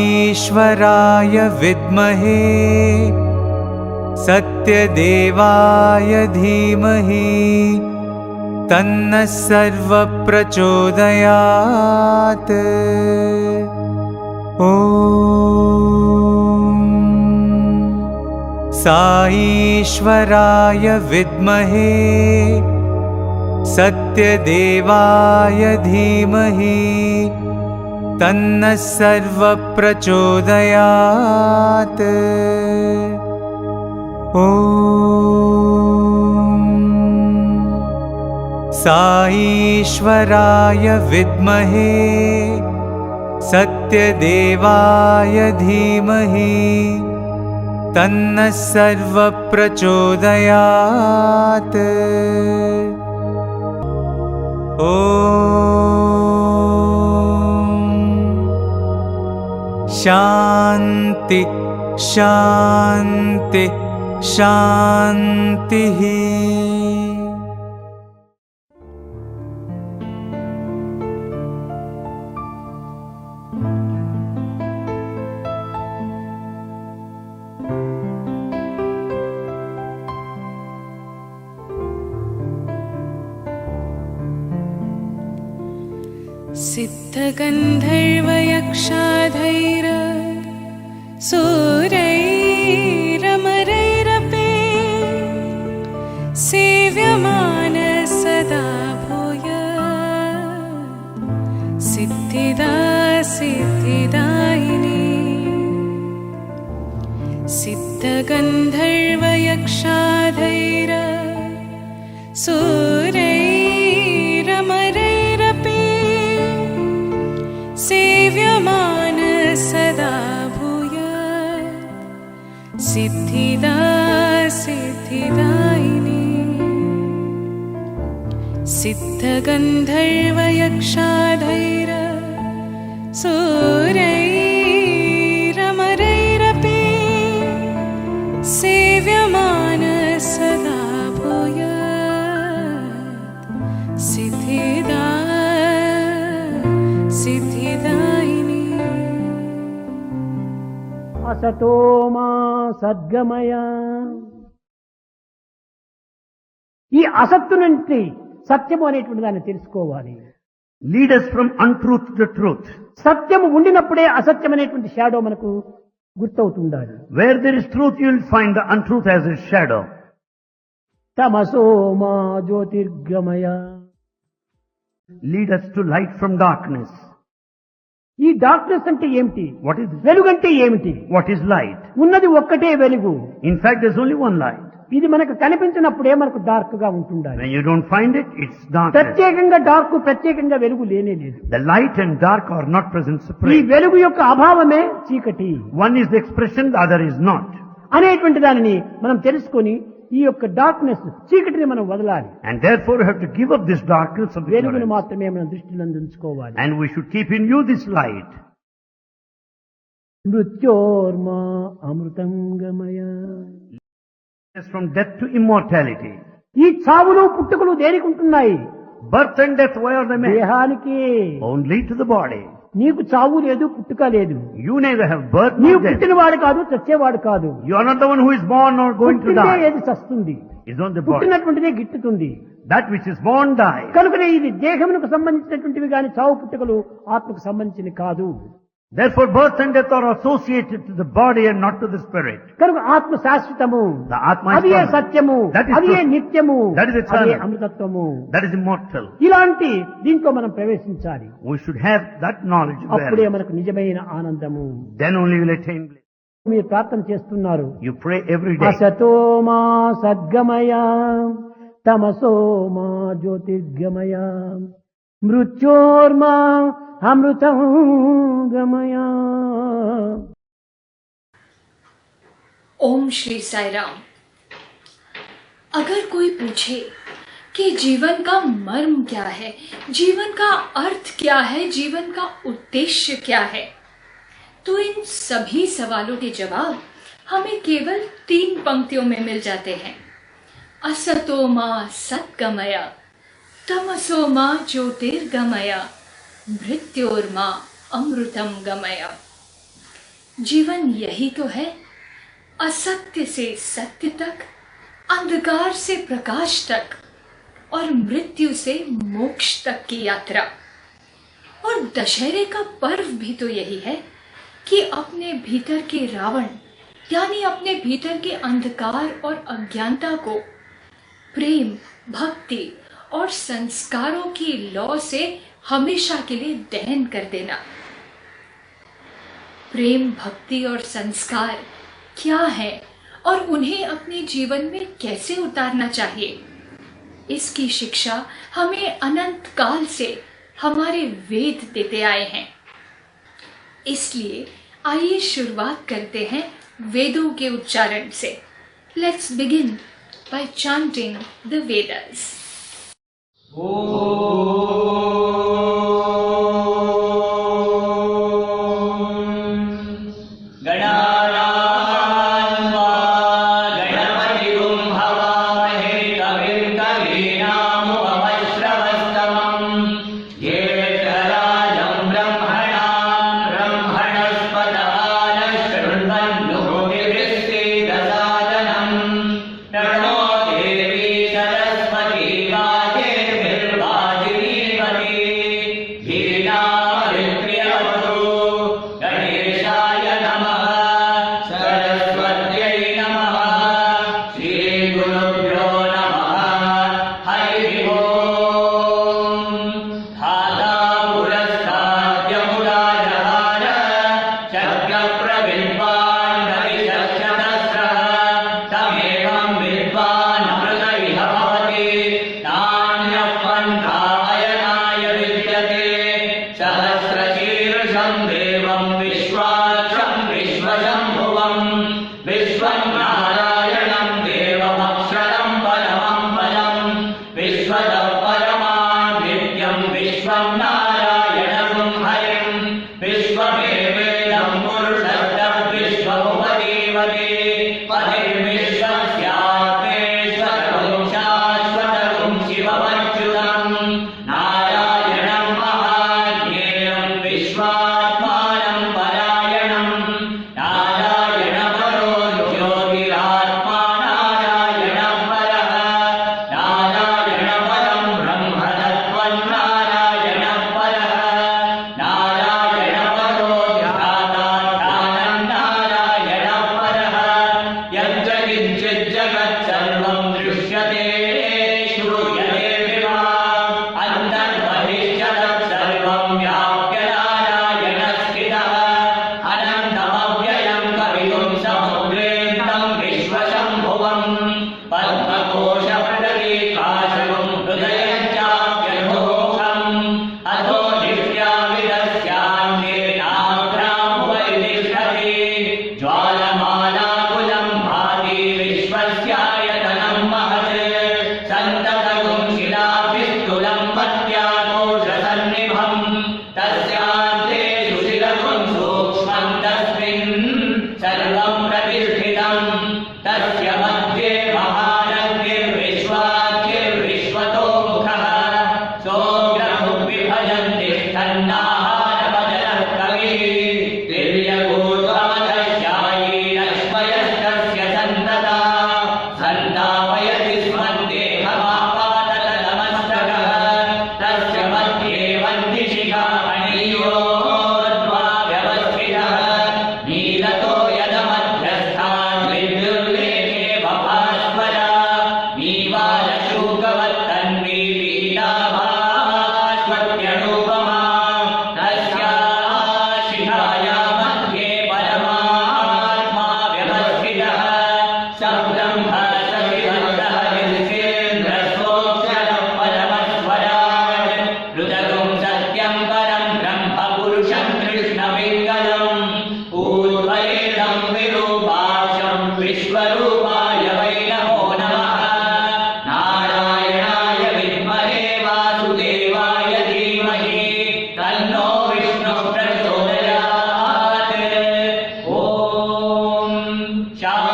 साईश्वराय विद्महे सत्यदेवाय धीमहि तन्नः सर्वः प्रचोदयात्। ॐ साईश्वराय विद्महे सत्यदेवाय धीमहि तन्नः सर्वः प्रचोदयात्। ॐ साईश्वराय विद्महे सत्यदेवाय धीमहि तन्नः सर्वः प्रचोदयात्। ॐ शान्ति शान्ति शान्तिः। सिद्धगन्धर्वयक्षाधैर सूरैरमरैरपि सेव्यमान सदा भूय सिद्धिदा सिद्धिदायिनी। सिद्धगन्धर्वयक्षाधैर सूरैरमरैरपि सेव्यमान सदा भूय सिद्धिदा सिद्धिदायिनी। सिद्धगन्धर्वयक्षाधैर सूरैरमरैरपि सेव्यमान सदा भूय सिद्धिदा सिद्धिदायिनी। असतो मा सद्गमय। ఈ అసత్తు నుండి సత్యము అనేటువంటి దాన్ని తెలుసుకోవాలి. Lead us from untruth to truth. సత్యము ఉండినప్పుడే అసత్యం అనేటువంటి షాడో మనకు గుర్తవుతుండాలి. Where there is truth, you will find the untruth as a shadow. తమసో మా జ్యోతిర్గమయ. Lead us to light from darkness. ఈ డార్క్నెస్ అంటే ఏమిటి? What is వెలుగంటే ఏమిటి? what is light? ఉన్నది ఒక్కటే వెలుగు. In fact, there's only one light. ఇది మనకు కనిపించినప్పుడే మనకు డార్క్ గా ఉంటుండాలి. When you don't find it, it's darkness. ప్రత్యేకంగా డార్క్ ప్రత్యేకంగా వెలుగు లేనే లేదు. The light and dark are not present ఈ separate. వెలుగు యొక్క అభావమే చీకటి. One is the expression, the other is not. అనేటువంటి దానిని మనం తెలుసుకొని ఈ యొక్క డార్క్నెస్ చీకటిని మనం వదలాలి. And therefore, you have to give up this darkness of వెలుగును ignorance. మాత్రమే మనం దృష్టిలో ఉంచుకోవాలి. And we should keep in view this light. మృత్యోర్మా Amrutham గమయ. It's from death to immortality. ఈ చావులు పుట్టుకలు దేనికి ఉంటున్నాయి? Birth and death, why are they made? దేహానికి. Only to the body. నీకు చావు లేదు, పుట్టుక లేదు. You neither have birth నీవు nor death. పుట్టినవాడు కాదు, చచ్చేవాడు కాదు. You are not the one who is born or going to పుట్టిందే die. ఏది చస్తుంది, It's not the body. పుట్టినటువంటిదే గిట్టుతుంది. That which is born dies. కనుకనే ఇది దేహమునకు సంబంధించినటువంటివి గాని చావు పుట్టుకలు ఆత్మకు సంబంధించినవి కాదు. Therefore, birth and death are associated to the body and not to the spirit. కనుక ఆత్మ శాశ్వతము, The Atma is అది ఏ permanent. సత్యము, That is అది ఏ truth. నిత్యము, That is eternal. అది ఏ అమృతత్వము. That is immortal. ఇలాంటి దీంట్లో మనం ప్రవేశించాలి. We should have that knowledge అప్పుడే where మనకు నిజమైన ఆనందము. then only will attain bliss. మీరు ప్రార్థన చేస్తున్నారు. You pray every day. అసతో మా సద్గమయ, తమసో మా జ్యోతిర్గమయ, మృత్యోర్మా అమృతం గమయ. ओम श्री साई राम। अगर कोई पूछे कि जीवन का मर्म क्या है, जीवन का अर्थ क्या है, जीवन का उद्देश्य क्या है, तो इन सभी सवालों के जवाब हमें केवल 3 पंक्तियों में मिल जाते हैं। असतो मा सद्गमय, तमसो मा ज्योतिर्गमय, मृत्योर्मा अमृतम गमय। जीवन यही तो है, असत्य से सत्य तक, अंधकार से प्रकाश तक और मृत्यु से मोक्ष तक की यात्रा। और दशहरे का पर्व भी तो यही है कि अपने भीतर के रावण यानी अपने भीतर के अंधकार और अज्ञानता को प्रेम, भक्ति और संस्कारों की लौ से हमेशा के लिए दहन कर देना। प्रेम, भक्ति और संस्कार क्या है और उन्हें अपने जीवन में कैसे उतारना चाहिए, इसकी शिक्षा हमें अनंत काल से हमारे वेद देते आए हैं। इसलिए आइए शुरुआत करते हैं वेदों के उच्चारण से। Let's begin by chanting the Vedas. ज्योतिर्गमय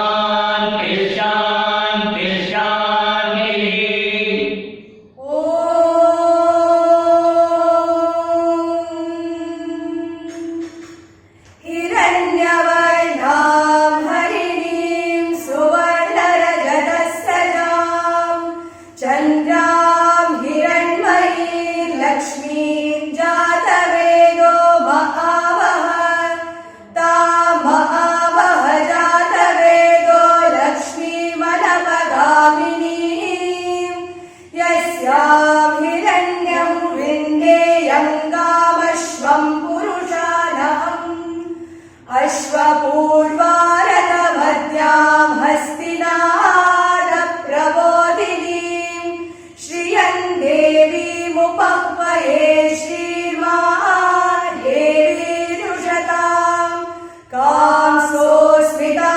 शांति शांति शांति। हिरण्यवर्णां हरिणीं सुवर्णरजतस्तजां चन्द्रां हिरण्मयीं लक्ष्मीं जातवेदो महावः तां महावः जातवेदो लक्ष्मीमनपगामिनीं यस्यां हिरण्यं विन्देयं गामश्वं पुरुषानहम् अश्वपूर्वारतमध्यां हस्तिनादप्रबोधिनीं श्रियं देवीमुपह्वये श्रीर्मान् देवीरुषतां कांसोऽस्मितां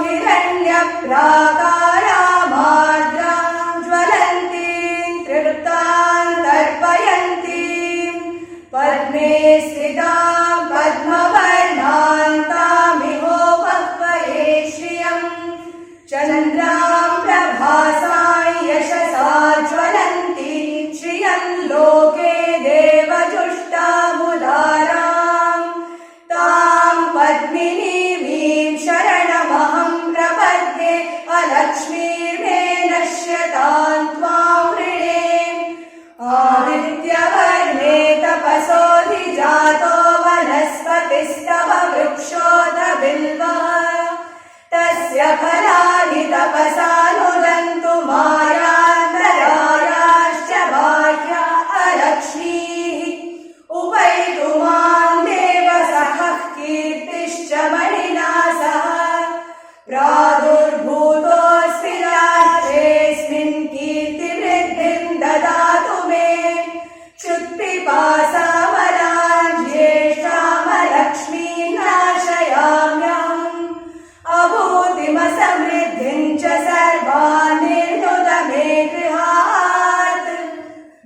हिरण्यप्राकारामार्द्रां ज्वलन्तीं तृप्तां तर्पयन्तीं पद्मे स्थितां पद्मवर्णान्तामिहोपह्वये श्रियं चन्द्रां प्रभासां यशसा ज्वलन्ती श्रियं लोके देवजुष्टामुदारां तां पद्मिनीमीं शरणमहं प्रपद्ये अलक्ष्मीर्मे नश्यतां त्वां वृणे आदित्यवर्णे तपसोऽधिजातो वनस्पतिस्तव वृक्षोऽथ बिल्वः तस्य फलानि तपसा नुदन्तु मायान्तरायाश्च बाह्या अलक्ष्मीः उपैतु मां देव सखः कीर्तिश्च मणिना सह प्रादुर्भूतोऽस्मि राष्ट्रेऽस्मिन् कीर्तिवृद्धिं ददातु मे क्षुत्पिपासामलां ज्येष्ठामलक्ष्मीं नाशयाम्यहम् अभूतिमसमृद्धिं च सर्वान् निर्नुद मे गृहात्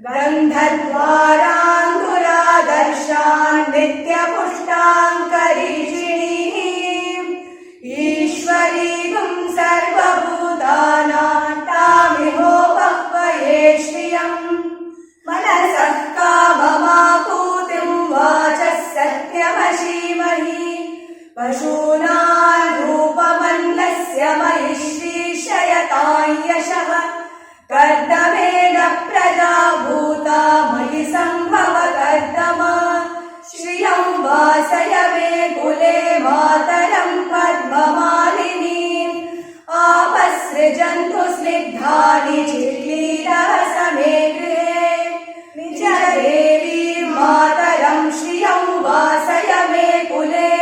गन्धद्वारान्धुरादर्शान् नित्यपुष्टां करीषिणीम् ईश्वरीं सर्वभूतानां तामिहोपह्वये श्रियम् मनसः काममापूतिं वाचः सत्यमशीमहि पशूनां रूपमन्नस्य मयि श्रीशयतां यशः कर्दमेन प्रजा भूता मयि सम्भव कर्दमा श्रियं वासय मे कुले मातरं पद्ममालिनीम् आपसृजन्तु स्निग्धानि चिक्लीरसमे गृहे निज देवी मातरं श्रियं वासय मे कुले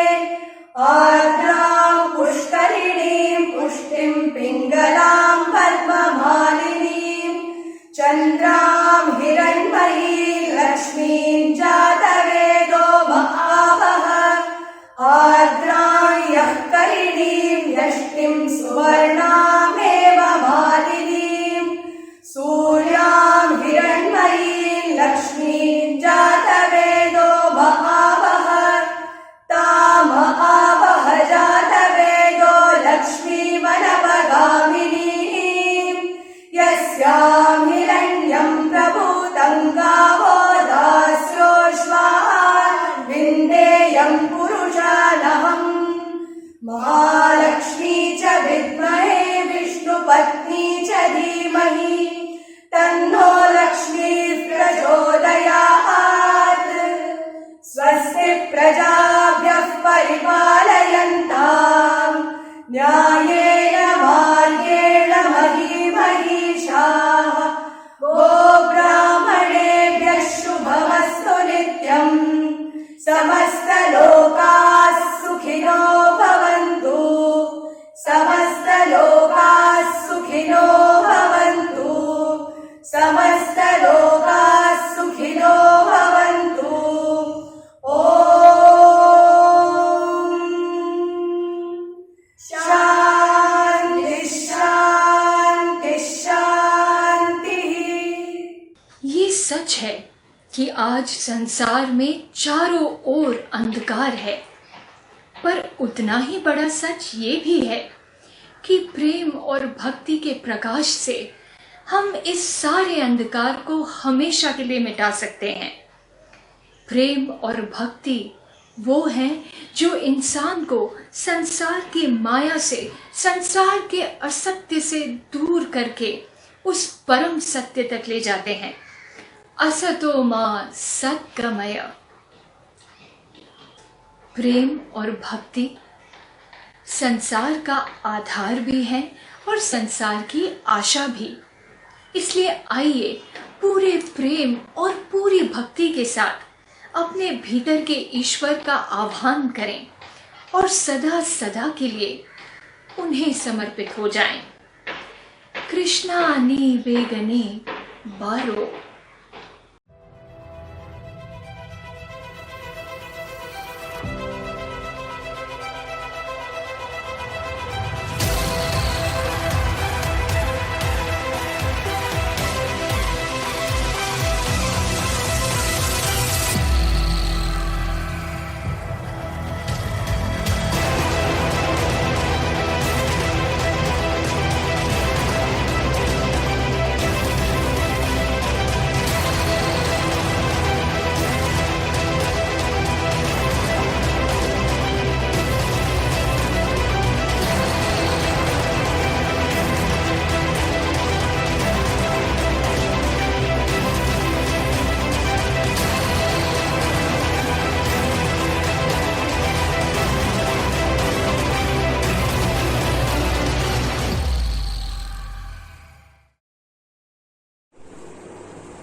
आर्द्रां पुष्करिणीं पुष्टिं पिङ्गलां पद्ममालिनीं चन्द्रां हिरण्मयीं लक्ष्मीं जातवेदो महावः आर्द्रां यः करिणीं यष्टिं सुवर्णामेव मालिनीं सूर्यां हिरण्मयीं लक्ष्मीं जातवेदो महावः तां महावः जातवेदो लक्ष्मीमनपगामिनीं यस्यां हिरण्यं प्रभूतं गावो दास्योऽश्वान् विन्देयं पुरुषानहम् महालक्ष्मी च विद्महे विष्णुपत्नी च धीमहि तन्नो लक्ष्मीः प्रचोदयात् स्वस्ति प्रजाभ्यः परिपालयन्ताम् न्यायेन मार्गेण महीमहीषाः गोब्राह्मणेभ्यः शुभमस्तु नित्यम् समस्तलोकाः सुखिनो भवन्तु समस्तलोकाः सुखिनो भवन्तु समस्तलोकाः सुखिनो भवन्तु ॐ शान्ति शान्ति शान्तिः। ये सच है कि आज संसार में चारों ओर अंधकार है, पर उतना ही बड़ा सच ये भी है कि प्रेम और भक्ति के प्रकाश से हम इस सारे अंधकार को हमेशा के लिए मिटा सकते हैं। प्रेम और भक्ति वो हैं जो इंसान को संसार की माया से, संसार के असत्य से दूर करके उस परम सत्य तक ले जाते हैं। असतो मा सद्गमय। प्रेम और भक्ति संसार का आधार भी है और संसार की आशा भी। इसलिए आइए पूरे प्रेम और पूरी भक्ति के साथ अपने भीतर के ईश्वर का आह्वान करें और सदा सदा के लिए उन्हें समर्पित हो जाएं। कृष्णा नी बेगने बारो।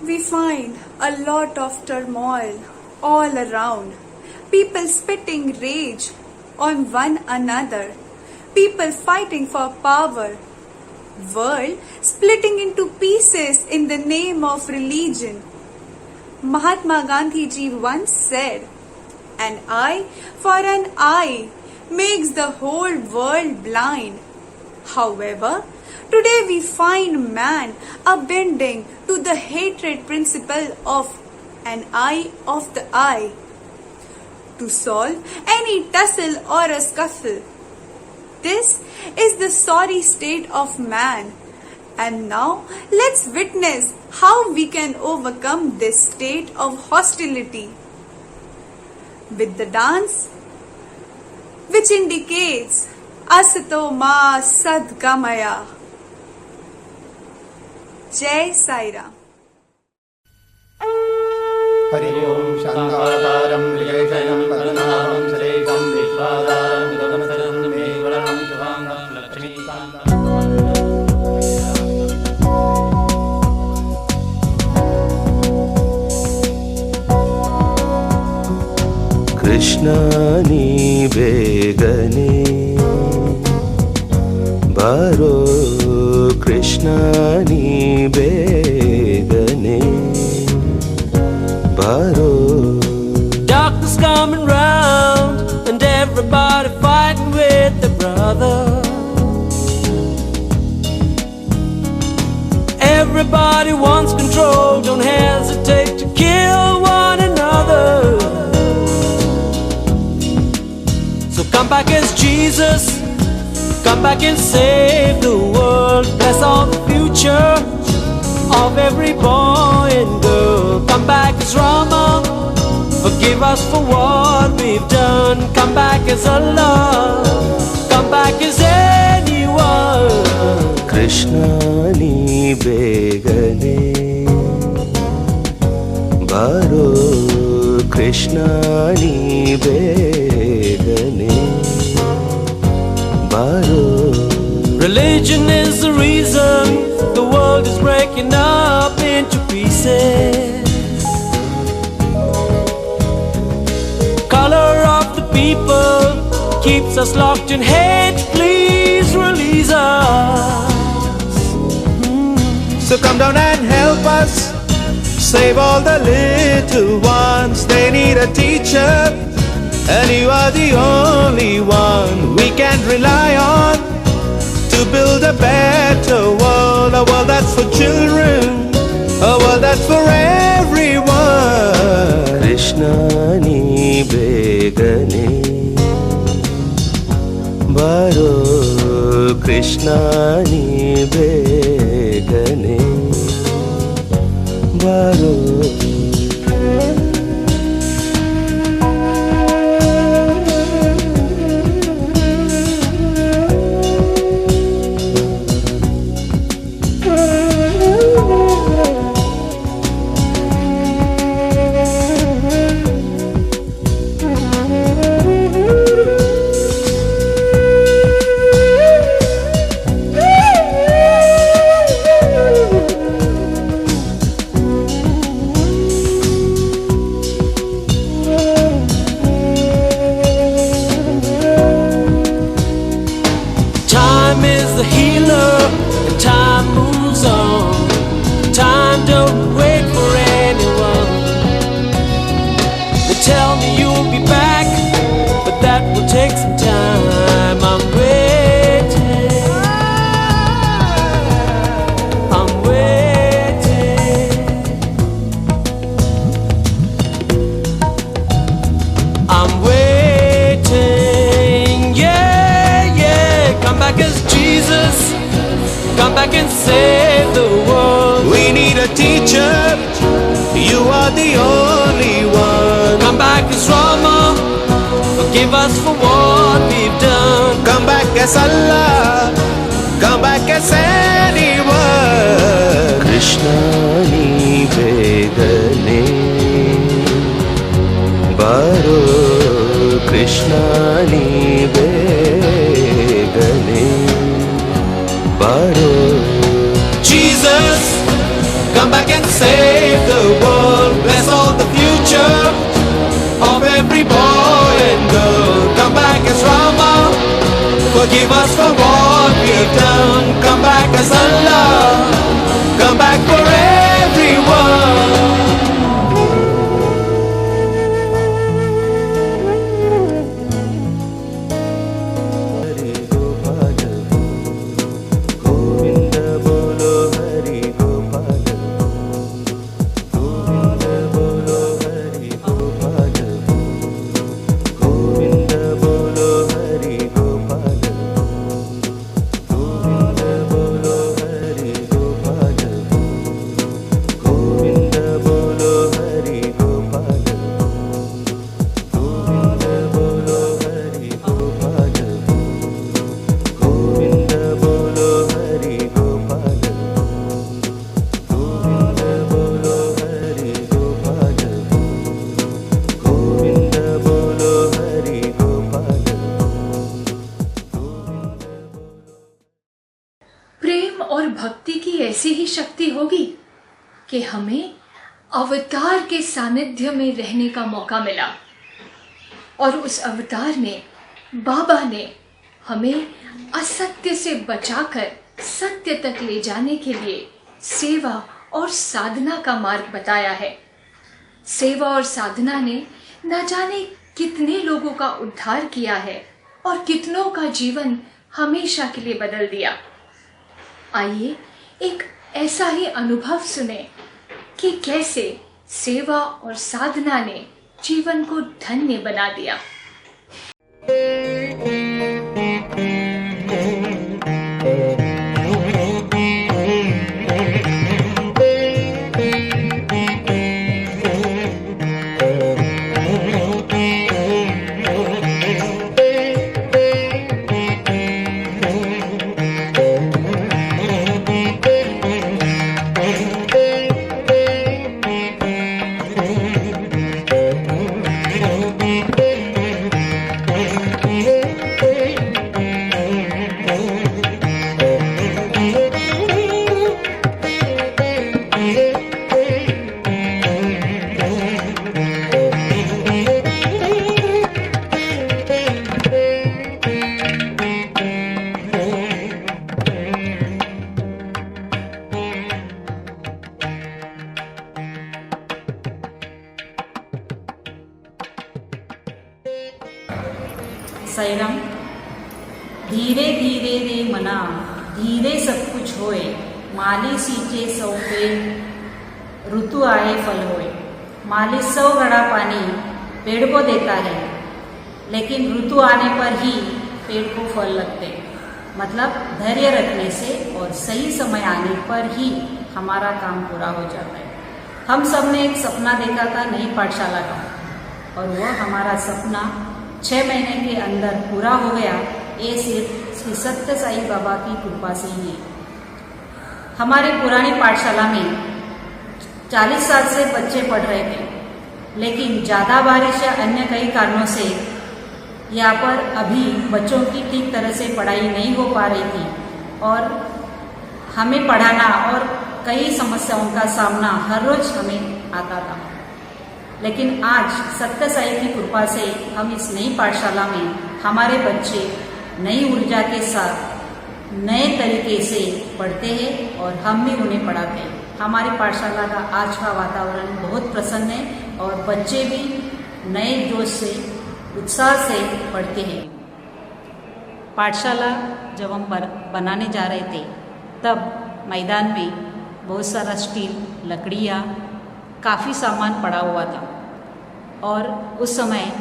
We find a lot of turmoil all around. People spitting rage on one another. People fighting for power. World splitting into pieces in the name of religion. Mahatma Gandhi ji once said, "An eye for an eye makes the whole world blind." However, today we find man bending to the hatred principle of an eye of the eye to solve any tussle or a scuffle. This is the sorry state of man. And now let's witness how we can overcome this state of hostility with the dance which indicates Asato Ma Sadgamaya. जय साई राम। हरि ओम शांताकारं विजयशयनं पद्मनाभं सुरेशं विश्वाधारं गगनसदनं मेघवर्णं शुभांगं लक्ष्मीकान्तं। कृष्णा नी बेगने बारो कृष्णा नी बेगने बारो। Darkness coming round and everybody fighting with their brother. Everybody wants control, don't hesitate to kill one another. So come back as Jesus, come back and save the world. Bless all the future of every boy and girl. Come back as Rama, forgive us for what we've done. Come back as Allah, come back as anyone. Krishna नी बेगने बारो कृष्णा नी बेगने बारो। Religion is the reason the world is breaking up into pieces. Color of the people keeps us locked in hate. Please release us. So come down and help us, save all the little ones. They need a teacher, and you are the only one we can rely on to build a better world. A world that's for children, a world that's for everyone. Krishna नी बेगने बारो कृष्णानी बेगने बारो Time is the healer, and time moves on. Time don't wait for anyone. They tell me you'll be back, but that will take some time. I'm waiting. I'm waiting. I'm waiting. Yeah, yeah. Come back as Jesus. Come back and save the world. We need a teacher. You are the only one. Come back as Rama. Forgive us for what we've done. Come back as Allah. Come back as anyone. Krishnani बेगने बारो कृष्णानी बेगने बारो Jesus, come back and save the world. Bless all the future of every boy and girl. Come back as Rama. Forgive us for what we've done. Come back as Allah. Come back for everyone. Hari Gopal Govind बोलो हरि गोपाल गोविंद बोलो हरि गोपाल गोविंद बोलो हरि गोपाल गोविंद बोलो हरि गोपाल गोविंद बोलो हरि गोपाल गोविंद बोलो हरि गोपाल गोविंद बोलो हरि गोपाल गोविंद बोलो हरि गोपाल गोविंद बोलो हरि गोपाल प्रेम और भक्ति की ऐसी ही शक्ति होगी कि हमें अवतार के सानिध्य में रहने का मौका मिला और उस अवतार में बाबा ने हमें असत्य से बचाकर सत्य तक ले जाने के लिए सेवा और साधना का मार्ग बताया है। सेवा और साधना ने न जाने कितने लोगों का उद्धार किया है और कितनों का जीवन हमेशा के लिए बदल दिया। आइए एक ऐसा ही अनुभव सुने कि कैसे सेवा और साधना ने जीवन को धन्य बना दिया। सैरम धीरे धीरे रे मना धीरे सब कुछ होए माली सींचे सौ पेड़ ऋतु आए फल होए। माली 100 घड़ा पानी पेड़ को देता है, लेकिन ऋतु आने पर ही पेड़ को फल लगते। मतलब धैर्य रखने से और सही समय आने पर ही हमारा काम पूरा हो जाता है। हम सब ने एक सपना देखा था नई पाठशाला का, और वह हमारा सपना 6 महीने के अंदर पूरा हो गया। ये सिर्फ श्री सत्य साई बाबा की कृपा से ही है। हमारे पुरानी पाठशाला में 40 साल से बच्चे पढ़ रहे थे, लेकिन ज़्यादा बारिश या अन्य कई कारणों से यहाँ पर अभी बच्चों की ठीक तरह से पढ़ाई नहीं हो पा रही थी, और हमें पढ़ाना और कई समस्याओं का सामना हर रोज हमें आता था। लेकिन आज सत्य साई की कृपा से हम इस नई पाठशाला में हमारे बच्चे नई ऊर्जा के साथ नए तरीके से पढ़ते हैं और हम भी उन्हें पढ़ाते हैं। हमारी पाठशाला का आज का वातावरण बहुत प्रसन्न है और बच्चे भी नए जोश से उत्साह से पढ़ते हैं। पाठशाला जब हम बनाने जा रहे थे तब मैदान में बहुत सारा स्टील, लकड़ियाँ, काफ़ी सामान पड़ा हुआ था, और उस समय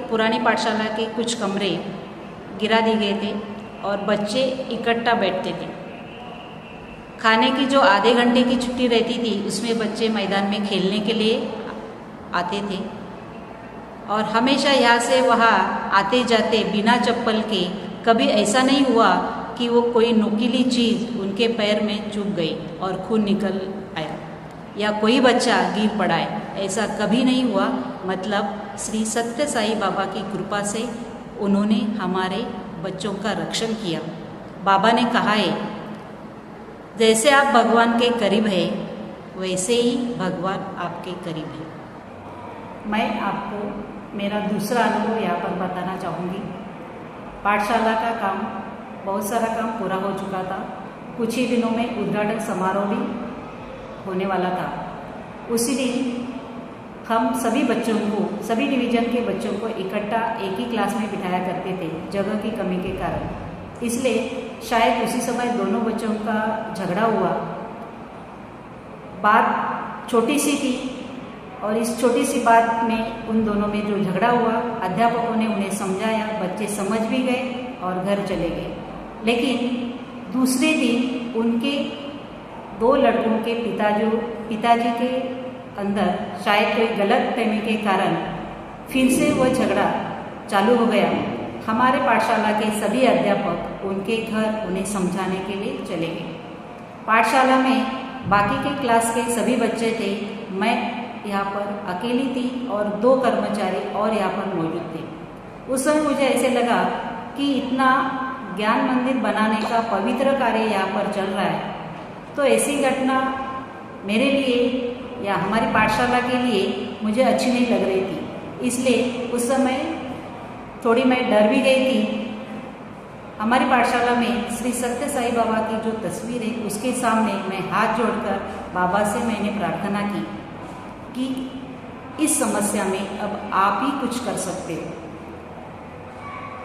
पुरानी पाठशाला के कुछ कमरे गिरा दिए गए थे और बच्चे इकट्ठा बैठते थे। खाने की जो आधे घंटे की छुट्टी रहती थी उसमें बच्चे मैदान में खेलने के लिए आते थे, और हमेशा यहाँ से वहाँ आते जाते बिना चप्पल के कभी ऐसा नहीं हुआ कि वो कोई नुकीली चीज़ उनके पैर में चुभ गई और खून निकल आया या कोई बच्चा गिर पड़ा है, ऐसा कभी नहीं हुआ। मतलब श्री सत्य साई बाबा की कृपा से उन्होंने हमारे बच्चों का रक्षण किया। बाबा ने कहा है, जैसे आप भगवान के करीब है वैसे ही भगवान आपके करीब है। मैं आपको मेरा दूसरा अनुभव यहाँ पर बताना चाहूँगी। पाठशाला का काम, बहुत सारा काम पूरा हो चुका था। कुछ ही दिनों में उद्घाटन समारोह भी होने वाला था। उसी दिन हम सभी बच्चों को, सभी डिवीज़न के बच्चों को इकट्ठा एक ही क्लास में बिठाया करते थे जगह की कमी के कारण। इसलिए शायद उसी समय दोनों बच्चों का झगड़ा हुआ। बात छोटी सी थी और इस छोटी सी बात में उन दोनों में जो झगड़ा हुआ, अध्यापकों ने उन्हें समझाया, बच्चे समझ भी गए और घर चले गए। लेकिन दूसरे दिन उनके 2 लड़कों के पिताजी के अंदर शायद कोई गलत फहमी के कारण फिर से वह झगड़ा चालू हो गया। हमारे पाठशाला के सभी अध्यापक उनके घर उन्हें समझाने के लिए चले गए। पाठशाला में बाकी के क्लास के सभी बच्चे थे, मैं यहाँ पर अकेली थी और 2 कर्मचारी और यहाँ पर मौजूद थे। उस समय मुझे ऐसे लगा कि इतना ज्ञान मंदिर बनाने का पवित्र कार्य यहाँ पर चल रहा है, तो ऐसी घटना मेरे लिए या हमारी पाठशाला के लिए मुझे अच्छी नहीं लग रही थी। इसलिए उस समय थोड़ी मैं डर भी गई थी। हमारी पाठशाला में श्री सत्य साई बाबा की जो तस्वीर है उसके सामने मैं हाथ जोड़कर बाबा से मैंने प्रार्थना की कि इस समस्या में अब आप ही कुछ कर सकते हो।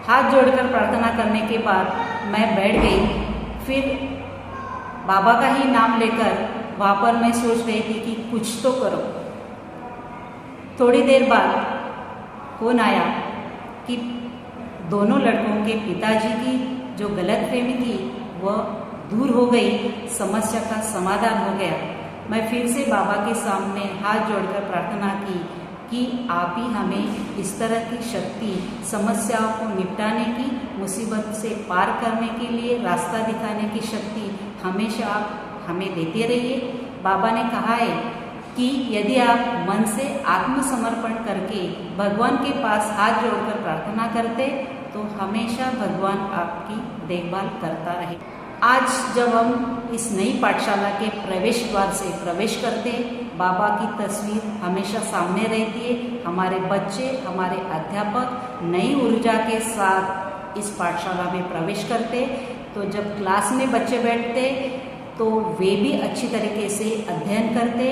हाथ जोड़कर प्रार्थना करने के बाद मैं बैठ गई। फिर बाबा का ही नाम लेकर वहाँ पर मैं सोच रही थी कि कुछ तो करो। थोड़ी देर बाद फोन आया कि दोनों लड़कों के पिताजी की जो गलतफहमी थी वह दूर हो गई, समस्या का समाधान हो गया। मैं फिर से बाबा के सामने हाथ जोड़कर प्रार्थना की कि आप ही हमें इस तरह की शक्ति, समस्याओं को निपटाने की, मुसीबत से पार करने के लिए रास्ता दिखाने की शक्ति हमेशा आप हमें देते रहिए। बाबा ने कहा है कि यदि आप मन से आत्मसमर्पण करके भगवान के पास हाथ जोड़कर प्रार्थना करते तो हमेशा भगवान आपकी देखभाल करता रहे। आज जब हम इस नई पाठशाला के प्रवेश द्वार से प्रवेश करते, बाबा की तस्वीर हमेशा सामने रहती है। हमारे बच्चे, हमारे अध्यापक नई ऊर्जा के साथ इस पाठशाला में प्रवेश करते, तो जब क्लास में बच्चे बैठते तो वे भी अच्छी तरीके से अध्ययन करते।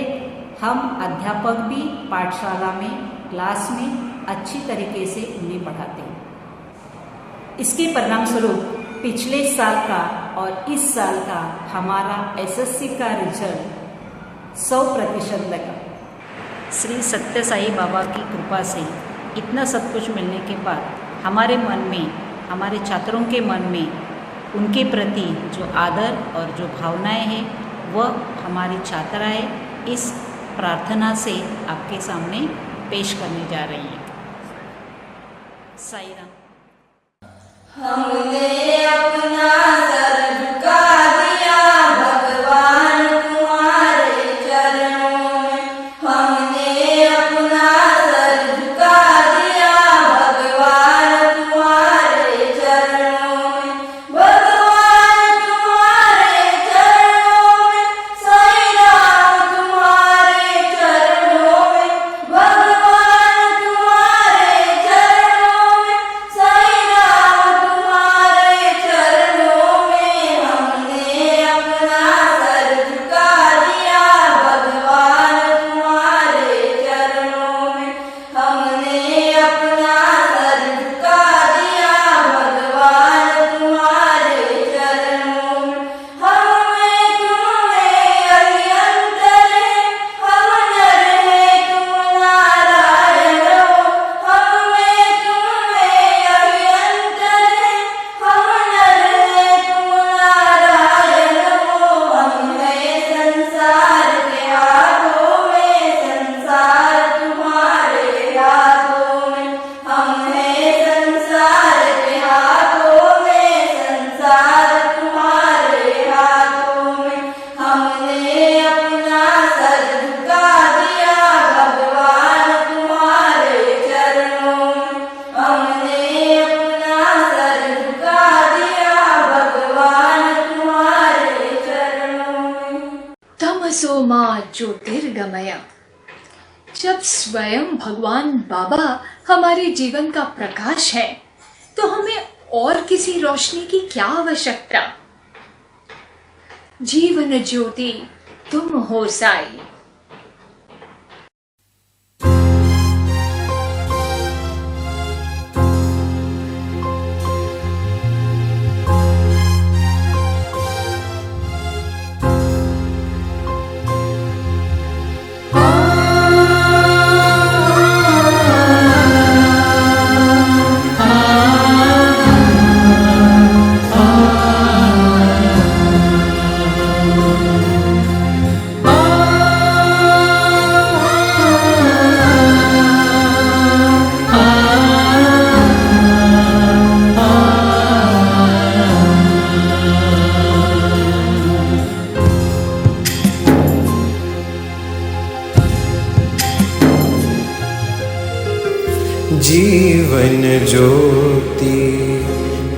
हम अध्यापक भी पाठशाला में, क्लास में अच्छी तरीके से उन्हें पढ़ाते। इसके परिणाम स्वरूप पिछले साल का और इस साल का हमारा एसएससी का रिजल्ट 100% लगा। श्री सत्य साई बाबा की कृपा से इतना सब कुछ मिलने के बाद हमारे मन में हमारे छात्रों के मन में उनके प्रति जो आदर और जो भावनाएं हैं वह हमारी छात्राएं इस प्रार्थना से आपके सामने पेश करने जा रही हैं। साईं राम। हमने अपना सर झुका दिया भगवान तुम्हारे चरणों में। हमने अपना सर झुका दिया भगवान तुम्हारे चरणों में। भगवान तुम्हारे चरणों में, साईं राम तुम्हारे चरणों में। भगवान तुम्हारे चरणों में, साईं राम तुम्हारे चरणों में। हमने अपना सर झुका दिया भगवान तुम्हारे चरणों में। हमने अपना सर झुका दिया भगवान तुम्हारे चरणों में। हमें तुम्हें यही अंतर है, हम नर हैं तुम नारायण हो। हमें तुम्हें यही अंतर है, हम नर हैं तुम नारायण हो। हम हैं संसार के हाथों में, संसार तुम्हारे हाथों में। हम हैं संसार के हाथों में, संसार तुम्हारे हाथों में। हमने अपना सर झुका दिया भगवान तुम्हारे चरणों में। हमने अपना सर झुका दिया भगवान तुम्हारे चरणों में। तमसो मा ज्योतिर्गमय। जब स्वयं भगवान बाबा हमारे जीवन का प्रकाश है तो हमें और किसी रोशनी की क्या आवश्यकता। जीवन ज्योति तुम हो साई। जीवन ज्योति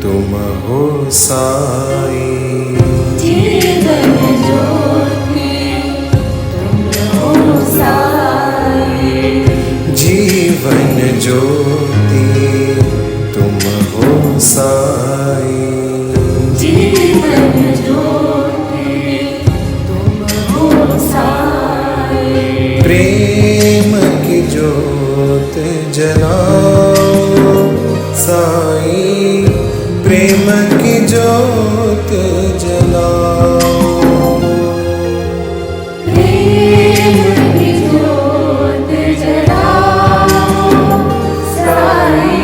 तुम हो साई। जीवन ज्योति तुम हो साई। जीवन ज्योति तुम हो साई। जीवन ज्योति तुम हो साई। प्रेम की ज्योत जलाओ साई। प्रेम की ज्योत जलाओ। प्रेम की ज्योत जलाओ साई।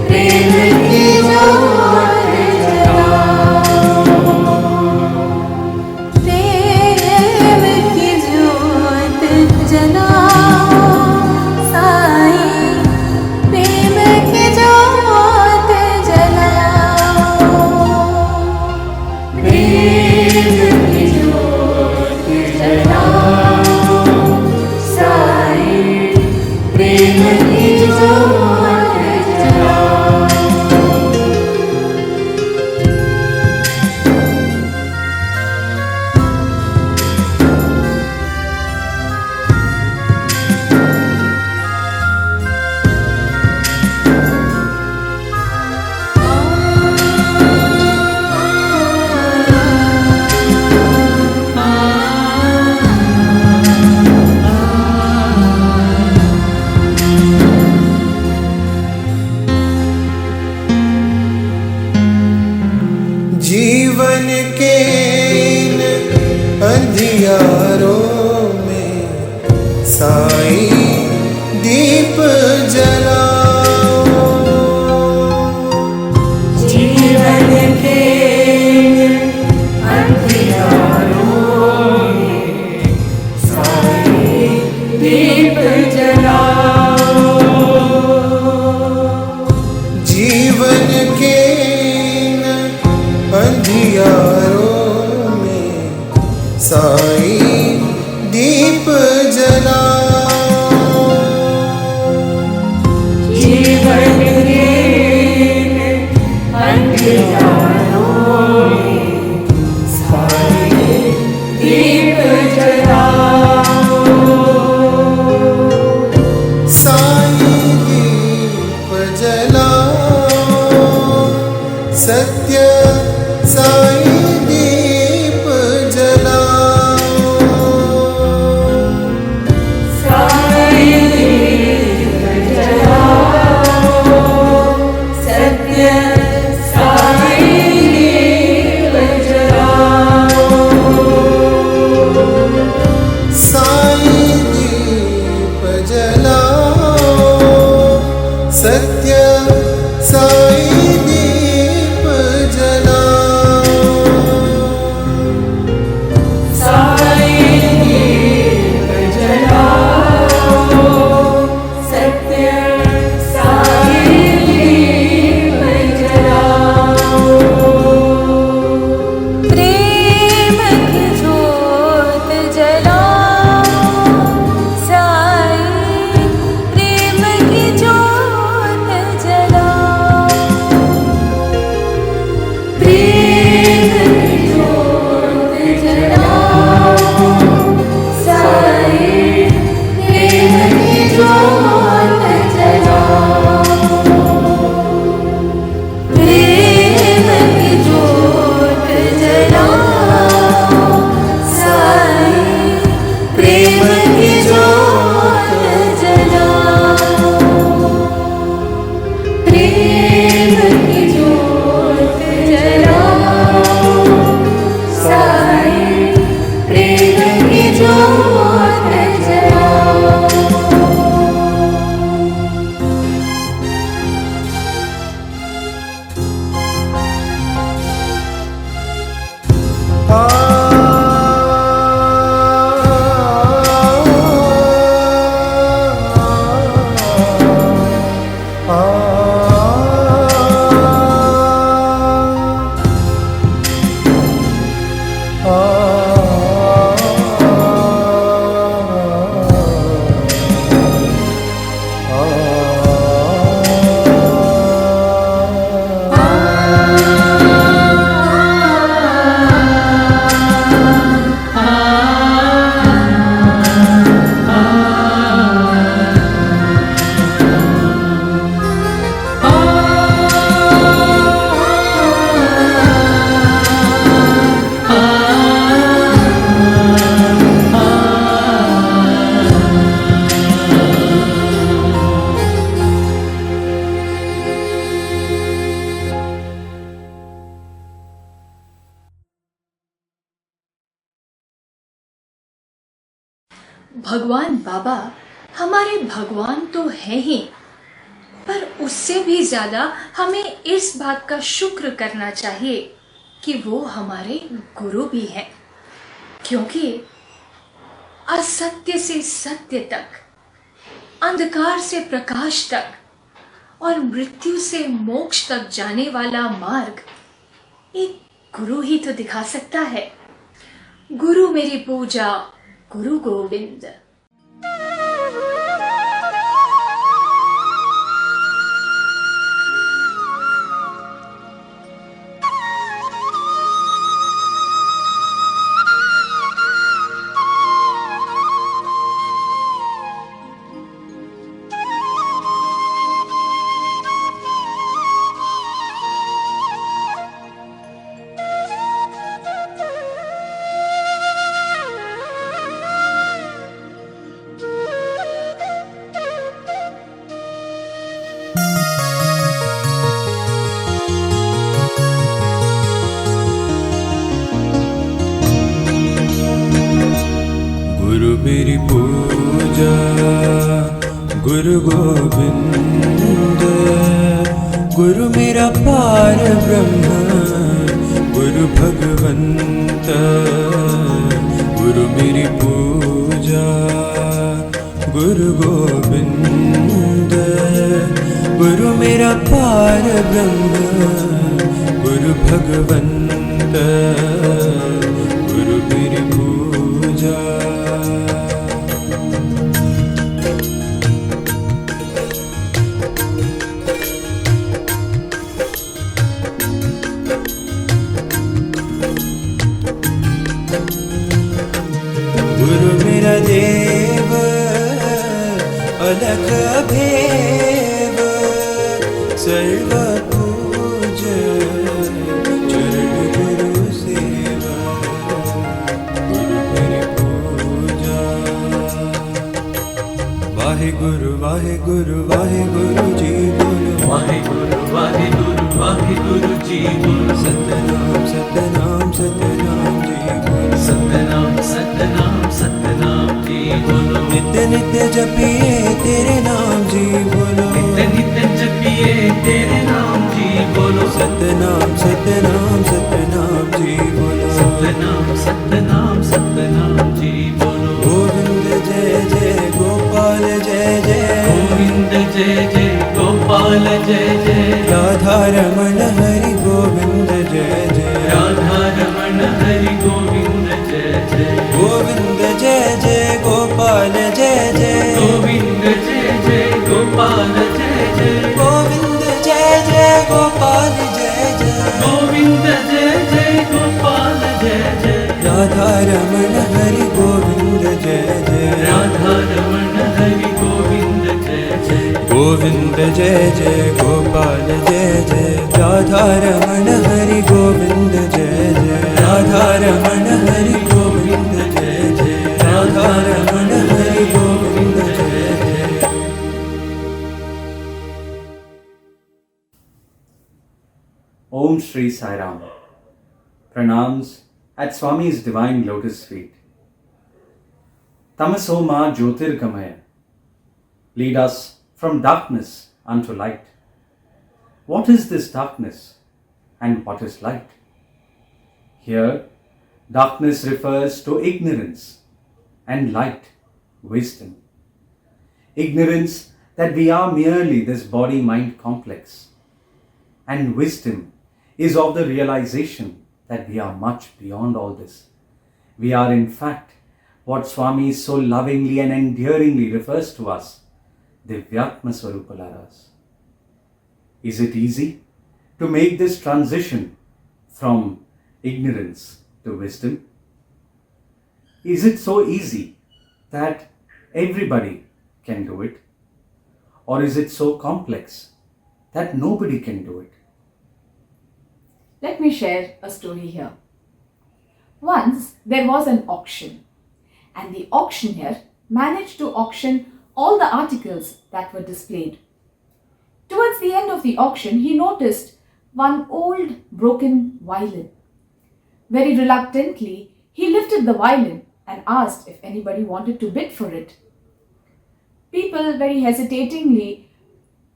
प्रेम की ज्योत जलाओ। प्रेम की ज्योत जलाओ साई। प्रेम की ज्योत जलाओ। प्रेम की ज्योत जलाओ साई। प्रेम की ज्योत जलाओ। जीवन के इन अंधियारों में साई दीप जलाओ। उजियारों में साईं दीप जलाओ। जीवन के अंधियारों में साईं दीप जलाओ। साईं दीप जलाओ, सत्य साईं दीप जलाओ। साईं दीप जलाओ, सत्य साईं दीप जलाओ। साईं दीप जलाओ, सत्य साईं दीप जलाओ। साईं दीप जलाओ, सत्य साईं दीप जलाओ। प्रेम की ज्योत जलाओ साईं, प्रेम की ज्योत जलाओ। प्रेम की ज्योत जलाओ साईं, प्रेम की ज्योत जलाओ। प्रेम की ज्योत जलाओ साईं, प्रेम की ज्योत जलाओ। प्रेम की ज्योत जलाओ साईं, प्रेम की ज्योत जलाओ। भगवान बाबा हमारे भगवान तो हैं ही, पर उससे भी ज्यादा हमें इस बात का शुक्र करना चाहिए कि वो हमारे गुरु भी हैं, क्योंकि असत्य से सत्य तक, अंधकार से प्रकाश तक और मृत्यु से मोक्ष तक जाने वाला मार्ग एक गुरु ही तो दिखा सकता है। गुरु मेरी पूजा, गुरु गोविंद। गुरु मेरी पूजा, गुरु गोविंद। गुरु मेरा पार ब्रह्म, गुरु भगवंत। गुरु मेरी पूजा, गुरु गोविंद। गुरु मेरा पार ब्रह्म, गुरु भगवंत। सत गुरु मेरी पूजा। गुरु मेरा देव अलग भेव सर्व पूज चरण गुरु सेवा। गुरु मेरी पूजा। वाहे गुरु वाहे गुरु जी बोलो। वाहे गुरु जी बोलो। सतनाम सतनाम सतनाम जी बोलो। सतनाम जी बोलो। नित्य नित्य जपिए तेरे नाम जी बोलो। नित्य जपिए तेरे नाम जी बोलो। सतनाम सतनाम सतनाम जी बोलो। सतनाम जी बोलो। गोविंद जय जय गोपाल जय जय। गोविंद जय जय गोपाल जय जय। राधा रमण हरि गोविंद जय जय। राधा रमण हरि गोविंद जय जय। गोविंद जय जय गोपाल जय जय। गोविंद जय जय गोपाल जय जय। गोविंद जय जय गोपाल जय जय। गोविंद जय जय गोपाल जय जय। राधा रमण हरि गोविंद जय जय। राधा रमण हरि गोविंद जय जय। गोविंद जय जय गोपाल जय जय। राधा रमण हरि गोविंद जय जय। राधा रमण हरि गोविंद जय जय। राधा रमण हरि गोविंद जय जय। Om Shri Sai Ram. Pranams at Swami's divine lotus feet. Tamaso ma Jyotirgamaya. Lead us from darkness unto light. What is this darkness and what is light? Here, darkness refers to ignorance and light, wisdom. Ignorance that we are merely this body-mind complex, and wisdom is of the realization that we are much beyond all this. We are in fact what Swami so lovingly and endearingly refers to us, Divyatma Swarupalaras. Is it easy to make this transition from ignorance to wisdom? Is it so easy that everybody can do it? Or is it so complex that nobody can do it? Let me share a story here. Once there was an auction, and the auctioneer managed to auction all the articles that were displayed. Towards the end of the auction, he noticed one old broken violin. Very reluctantly, he lifted the violin and asked if anybody wanted to bid for it. People very hesitatingly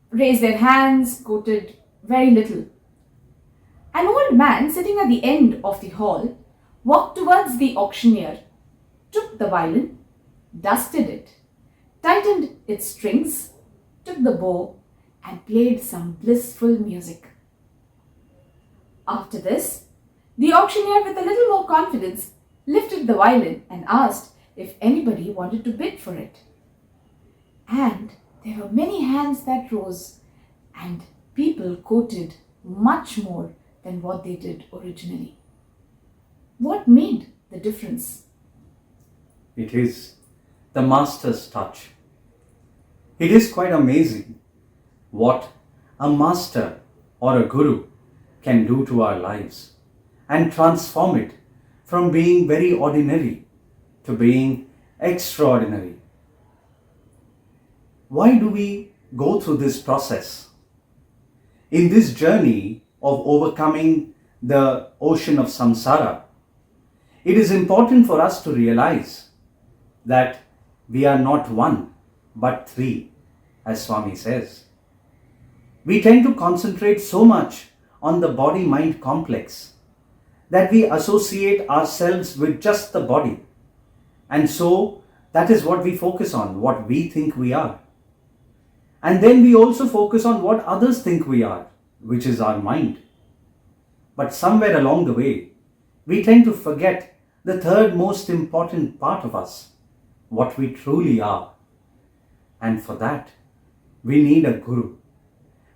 raised their hands, quoted very little. An old man sitting at the end of the hall walked towards the auctioneer, took the violin, dusted it, tightened its strings, took the bow and played some blissful music. After this, the auctioneer with a little more confidence lifted the violin and asked if anybody wanted to bid for it. And there were many hands that rose and people quoted much more than what they did originally. What made the difference? It is the master's touch. It is quite amazing what a master or a guru can do to our lives and transform it from being very ordinary to being extraordinary. Why do we go through this process? In this journey of overcoming the ocean of samsara, it is important for us to realize that we are not one but three, as Swami says. We tend to concentrate so much on the body-mind complex that we associate ourselves with just the body. And so that is what we focus on, what we think we are. And then we also focus on what others think we are, which is our mind. But somewhere along the way, we tend to forget the third most important part of us, what we truly are. And for that, we need a guru.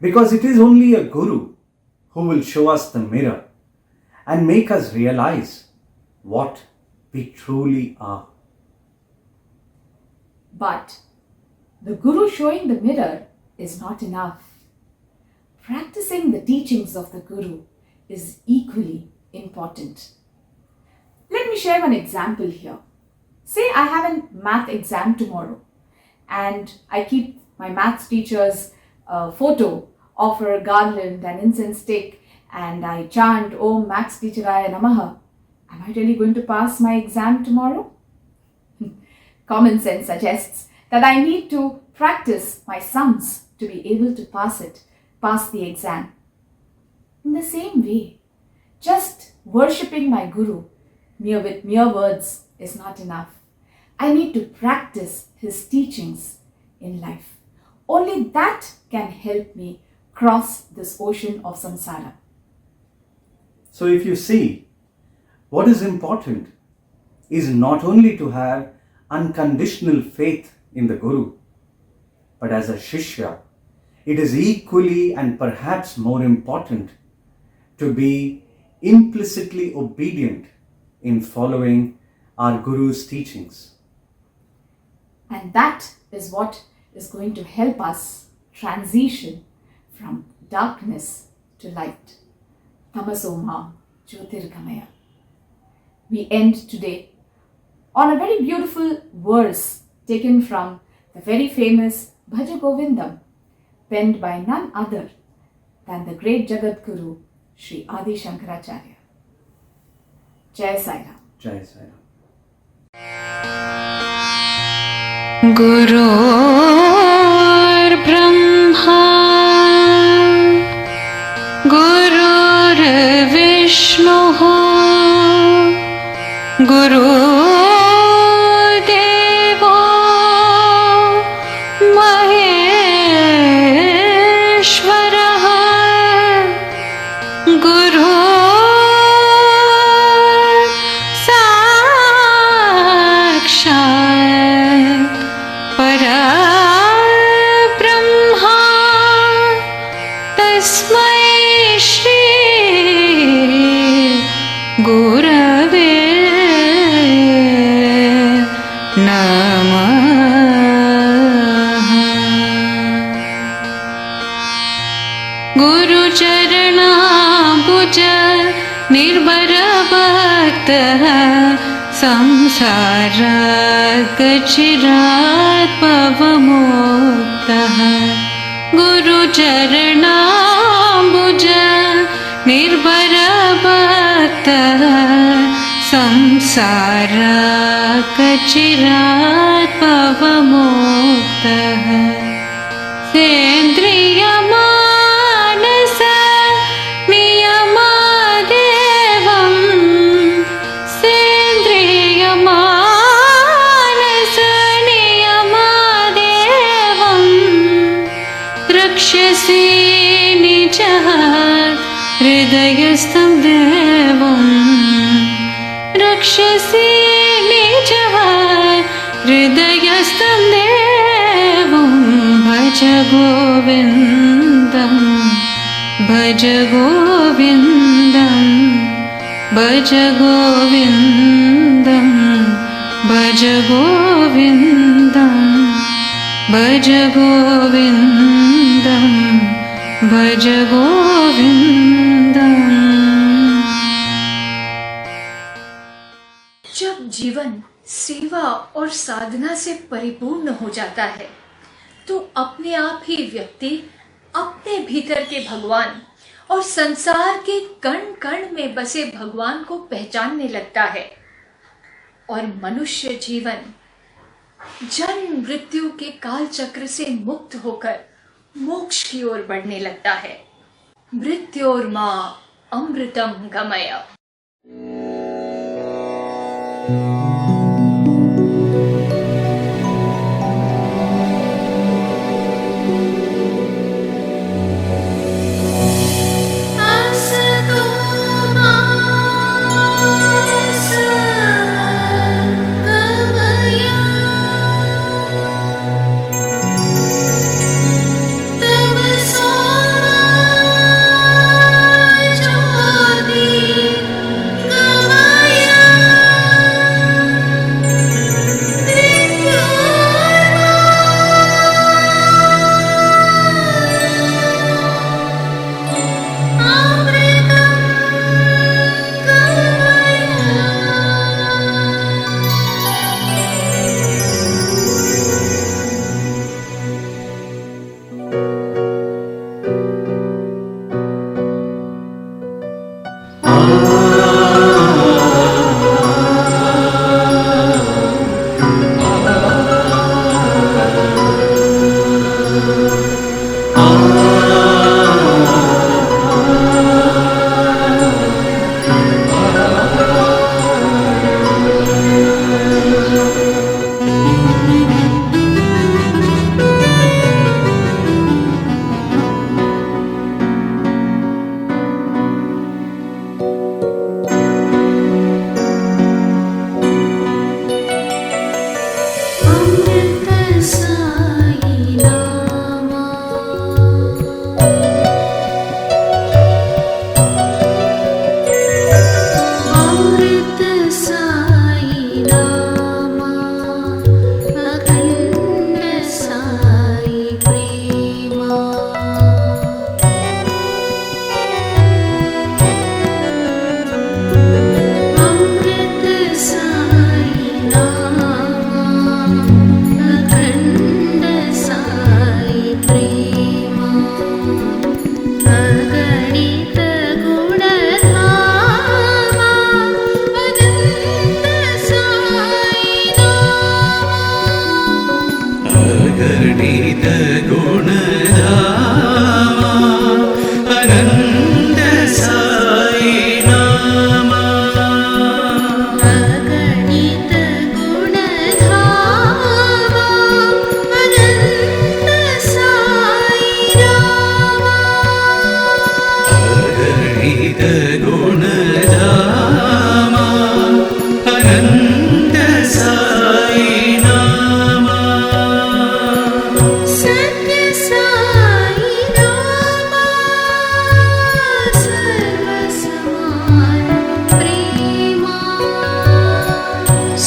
Because it is only a guru who will show us the mirror and make us realize what we truly are. But the guru showing the mirror is not enough. Practicing the teachings of the guru is equally important. Let me share one example here. Say I have a math exam tomorrow and I keep my maths teacher's photo of her garland and incense stick and I chant Om Maths Teacheraya Namaha. Am I really going to pass my exam tomorrow? Common sense suggests that I need to practice my sums to be able to pass the exam. In the same way, just worshipping my guru with mere words is not enough. I need to practice his teachings in life. Only that can help me cross this ocean of samsara. So if you see, what is important is not only to have unconditional faith in the Guru, but as a Shishya, it is equally and perhaps more important to be implicitly obedient in following our Guru's teachings. And that is what is going to help us transition from darkness to light. Tamasoma Jyotirgamaya. We end today on a very beautiful verse taken from the very famous Bhaja Govindam, penned by none other than the great Jagat Guru, Sri Adi Shankaracharya. Jai Sai Ram. Jai Sai Ram. Gurur Brahma Gurur Vishnu Guru Devo Maheshwara Guru Sakshat Parabrahma Tasmai Shri Gurave Namaha. Guru Charana Bhuja Nirbara Bhakta Samsara Kachirat Pavamukta. Guru Charana Bhuja Nirbara Bhakta Samsara Kachirat Pavamukta. Sendriya Manasa Niyamadevam Sendriya Manasa Niyamadevam Rakshasi Nijahat Hridayastam Devam Rakshasi Nijahat Hridayastam Devam Bhaja Govindam Bhaja Govindam Bhaja Govindam Bhaja Govindam Bhaja Govindam Bhaja Govindam. जब जीवन सेवा और साधना से परिपूर्ण हो जाता है तो अपने आप ही व्यक्ति अपने भीतर के भगवान और संसार के कण कण में बसे भगवान को पहचानने लगता है और मनुष्य जीवन जन्म मृत्यु के काल चक्र से मुक्त होकर मोक्ष की ओर बढ़ने लगता है. मृत्योर्मा अमृतम गमय. Asatoma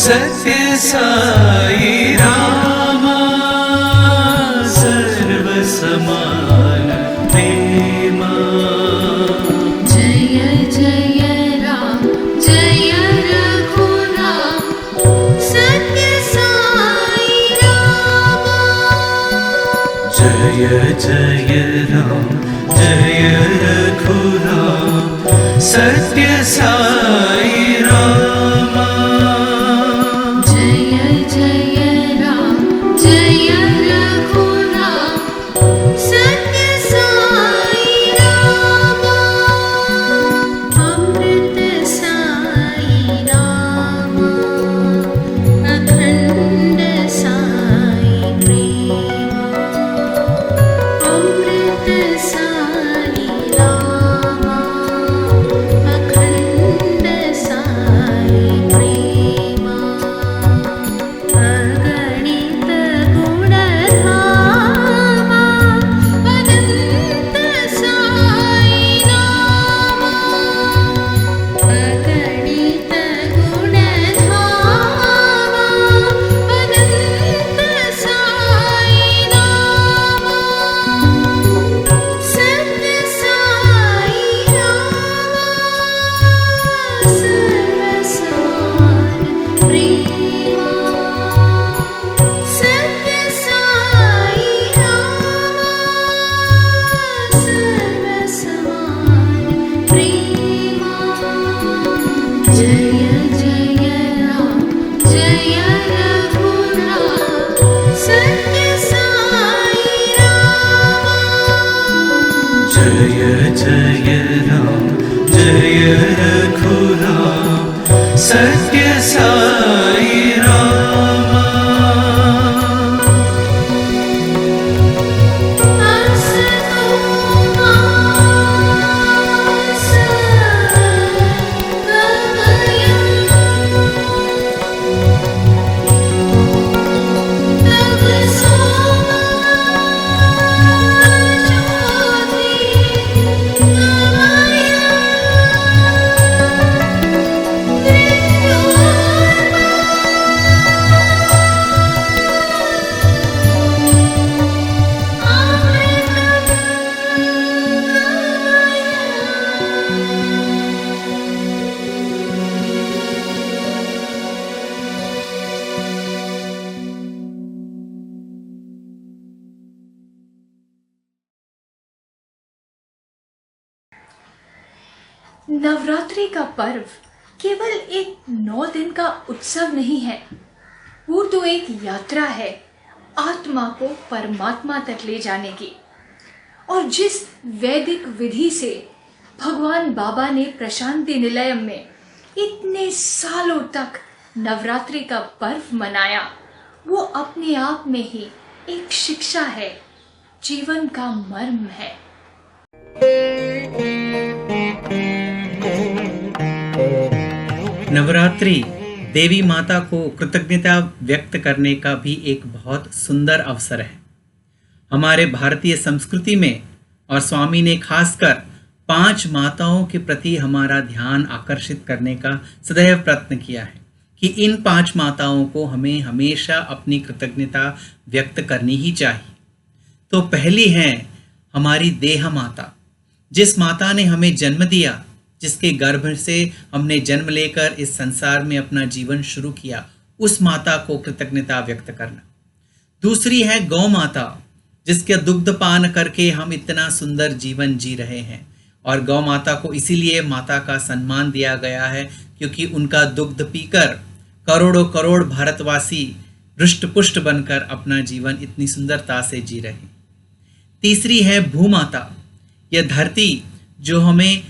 सत्य साई रामा सर्वसमान प्रेमा जय जय राम जय रघुराम सत्य साई रामा जय जय राम जय रघुराम सत्य साई रामा जय जय राम जय रघुराम सत्य साई रामा अमृत साई रामा अखंड साई प्रेमा अमृत साई रामा अखंड साई प्रेमा अगणित गुणधामा अनंत साई रामा अगणित गुणधामा अनंत साई रामा सत्य साई रामा सर्वसमान प्रेमा सत्य साई रामा सर्वसमान प्रेमा जय जय राम जय रघुराम सत्य साई रामा जय जय राम जय रघुराम सत्य साई रामा असतो मा सद्गमय तव सोमा नवरात्रि का पर्व केवल एक 9 दिन का उत्सव नहीं है, वो तो एक यात्रा है आत्मा को परमात्मा तक ले जाने की। और जिस वैदिक विधि से भगवान बाबा ने प्रशांति निलयम में इतने सालों तक नवरात्रि का पर्व मनाया, वो अपने आप में ही एक शिक्षा है, जीवन का मर्म है। नवरात्रि देवी माता को कृतज्ञता व्यक्त करने का भी एक बहुत सुंदर अवसर है। हमारे भारतीय संस्कृति में और स्वामी ने खासकर 5 माताओं के प्रति हमारा ध्यान आकर्षित करने का सदैव प्रयत्न किया है कि इन 5 माताओं को हमें हमेशा अपनी कृतज्ञता व्यक्त करनी ही चाहिए। तो पहली है हमारी देह माता, जिस माता ने हमें जन्म दिया, जिसके गर्भ से हमने जन्म लेकर इस संसार में अपना जीवन शुरू किया, उस माता को कृतज्ञता व्यक्त करना। दूसरी है गौ माता, जिसके दुग्ध पान करके हम इतना सुंदर जीवन जी रहे हैं। और गौ माता को इसीलिए माता का सम्मान दिया गया है क्योंकि उनका दुग्ध पीकर करोड़ों करोड़ भारतवासी हृष्ट पुष्ट बनकर अपना जीवन इतनी सुंदरता से जी रहे हैं। तीसरी है भूमाता, यह धरती जो हमें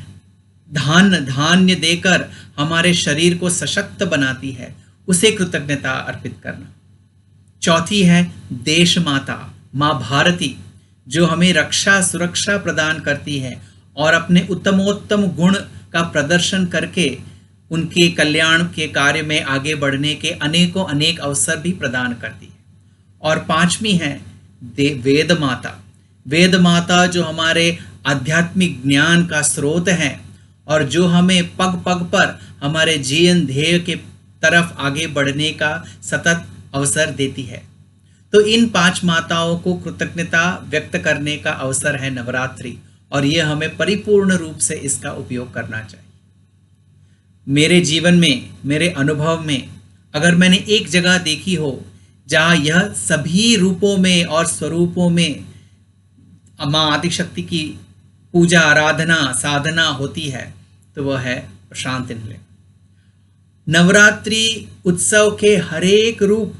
धान्य देकर हमारे शरीर को सशक्त बनाती है, उसे कृतज्ञता अर्पित करना। चौथी है देश माता, माँ भारती, जो हमें रक्षा सुरक्षा प्रदान करती है और अपने उत्तमोत्तम गुण का प्रदर्शन करके उनके कल्याण के कार्य में आगे बढ़ने के अनेक अवसर भी प्रदान करती है। और पांचवी है वेद माता। वेद माता जो हमारे आध्यात्मिक ज्ञान का स्रोत है और जो हमें पग पग पर हमारे जीवन ध्येय के तरफ आगे बढ़ने का सतत अवसर देती है। तो इन 5 माताओं को कृतज्ञता व्यक्त करने का अवसर है नवरात्रि, और ये हमें परिपूर्ण रूप से इसका उपयोग करना चाहिए। मेरे जीवन में, मेरे अनुभव में, अगर मैंने एक जगह देखी हो जहाँ यह सभी रूपों में और स्वरूपों में माँ आदिशक्ति की पूजा, आराधना, साधना होती है, तो वह है प्रशांति निलय। नवरात्रि उत्सव के हरेक रूप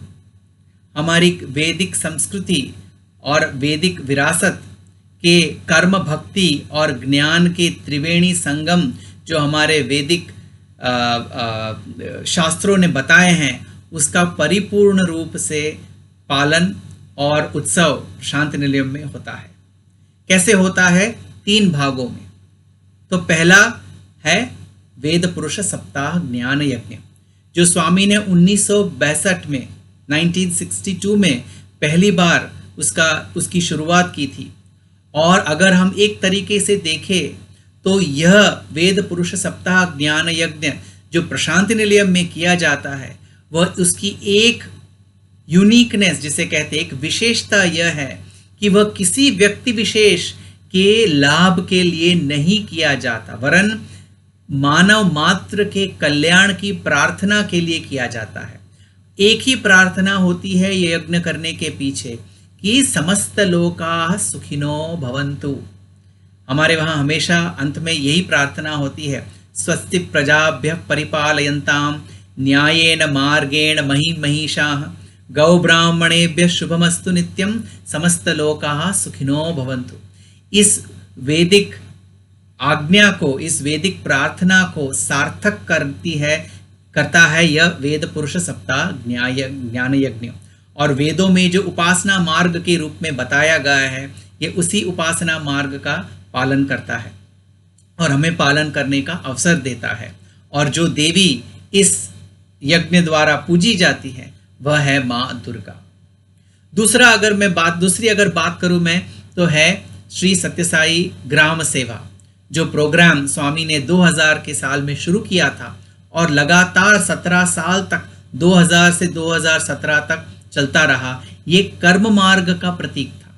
हमारी वैदिक संस्कृति और वैदिक विरासत के कर्म, भक्ति और ज्ञान के त्रिवेणी संगम जो हमारे वैदिक शास्त्रों ने बताए हैं, उसका परिपूर्ण रूप से पालन और उत्सव शांति निलय में होता है। कैसे होता है? 3 भागों में। तो पहला है वेद पुरुष सप्ताह ज्ञान यज्ञ, जो स्वामी ने 1962 में 1962 में पहली बार उसकी शुरुआत की थी। और अगर हम एक तरीके से देखें तो यह वेद पुरुष सप्ताह ज्ञान यज्ञ जो प्रशांति निलयम में किया जाता है, वह उसकी एक यूनिकनेस जिसे कहते हैं, एक विशेषता यह है कि वह किसी व्यक्ति विशेष के लाभ के लिए नहीं किया जाता, वरन मानव मात्र के कल्याण की प्रार्थना के लिए किया जाता है। एक ही प्रार्थना होती है ये यज्ञ करने के पीछे कि समस्त लोकाः सुखिनो भवन्तु। हमारे वहाँ हमेशा अंत में यही प्रार्थना होती है, स्वस्ति प्रजाभ्यः परिपालयन्तां न्यायेन मार्गेण महिषाः गौ ब्राह्मणेभ्यः शुभमस्तु नित्यं समस्त लोकाः सुखिनो भवन्तु। इस वैदिक आज्ञा को, इस वैदिक प्रार्थना को सार्थक करता है यह वेद पुरुष सप्ताह ज्ञान यज्ञ। और वेदों में जो उपासना मार्ग के रूप में बताया गया है, ये उसी उपासना मार्ग का पालन करता है और हमें पालन करने का अवसर देता है। और जो देवी इस यज्ञ द्वारा पूजी जाती है वह है माँ दुर्गा। दूसरी अगर बात करूं मैं, तो है श्री सत्यसाई ग्राम सेवा, जो प्रोग्राम स्वामी ने 2000 के साल में शुरू किया था और लगातार 17 साल तक 2000 से 2017 तक चलता रहा। ये कर्म मार्ग का प्रतीक था।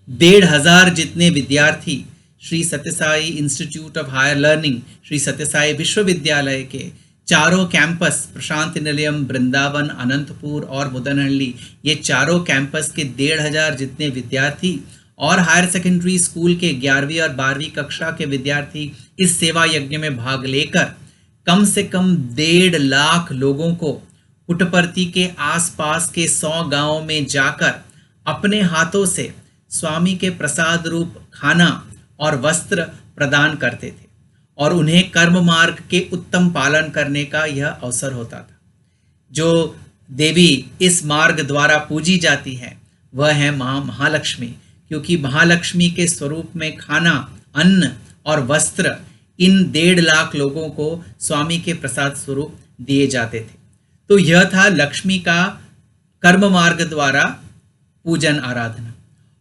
1500 जितने विद्यार्थी Shri Sathya Sai institute of higher learning, Shri Sathya Sai विश्वविद्यालय के चारों कैंपस, प्रशांति निलयम, वृंदावन, अनंतपुर और मुदनहल्ली, ये चारों कैंपस के 1500 जितने विद्यार्थी और हायर सेकेंडरी स्कूल के 11वीं और 12वीं कक्षा के विद्यार्थी इस सेवा यज्ञ में भाग लेकर कम से कम 1.5 लाख लोगों को पुट्टपर्ती के आसपास के 100 गांवों में जाकर अपने हाथों से स्वामी के प्रसाद रूप खाना और वस्त्र प्रदान करते थे और उन्हें कर्म मार्ग के उत्तम पालन करने का यह अवसर होता था। जो देवी इस मार्ग द्वारा पूजी जाती है वह है माँ महालक्ष्मी, क्योंकि महालक्ष्मी के स्वरूप में खाना, अन्न और वस्त्र इन 1.5 लाख लोगों को स्वामी के प्रसाद स्वरूप दिए जाते थे। तो यह था लक्ष्मी का कर्म मार्ग द्वारा पूजन आराधना।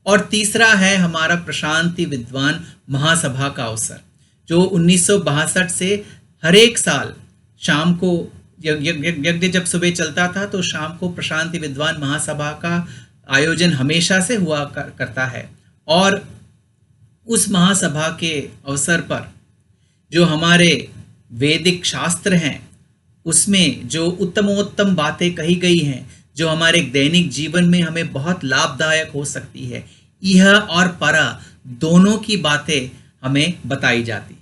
और तीसरा है हमारा प्रशांति विद्वान महासभा का अवसर, जो 1962 से हर एक साल शाम को यज्ञ जब सुबह चलता था तो शाम को प्रशांति विद्वान महासभा का आयोजन हमेशा से हुआ करता है। और उस महासभा के अवसर पर जो हमारे वैदिक शास्त्र हैं उसमें जो उत्तमोत्तम बातें कही गई हैं, जो हमारे दैनिक जीवन में हमें बहुत लाभदायक हो सकती है, यह और परा दोनों की बातें हमें बताई जाती।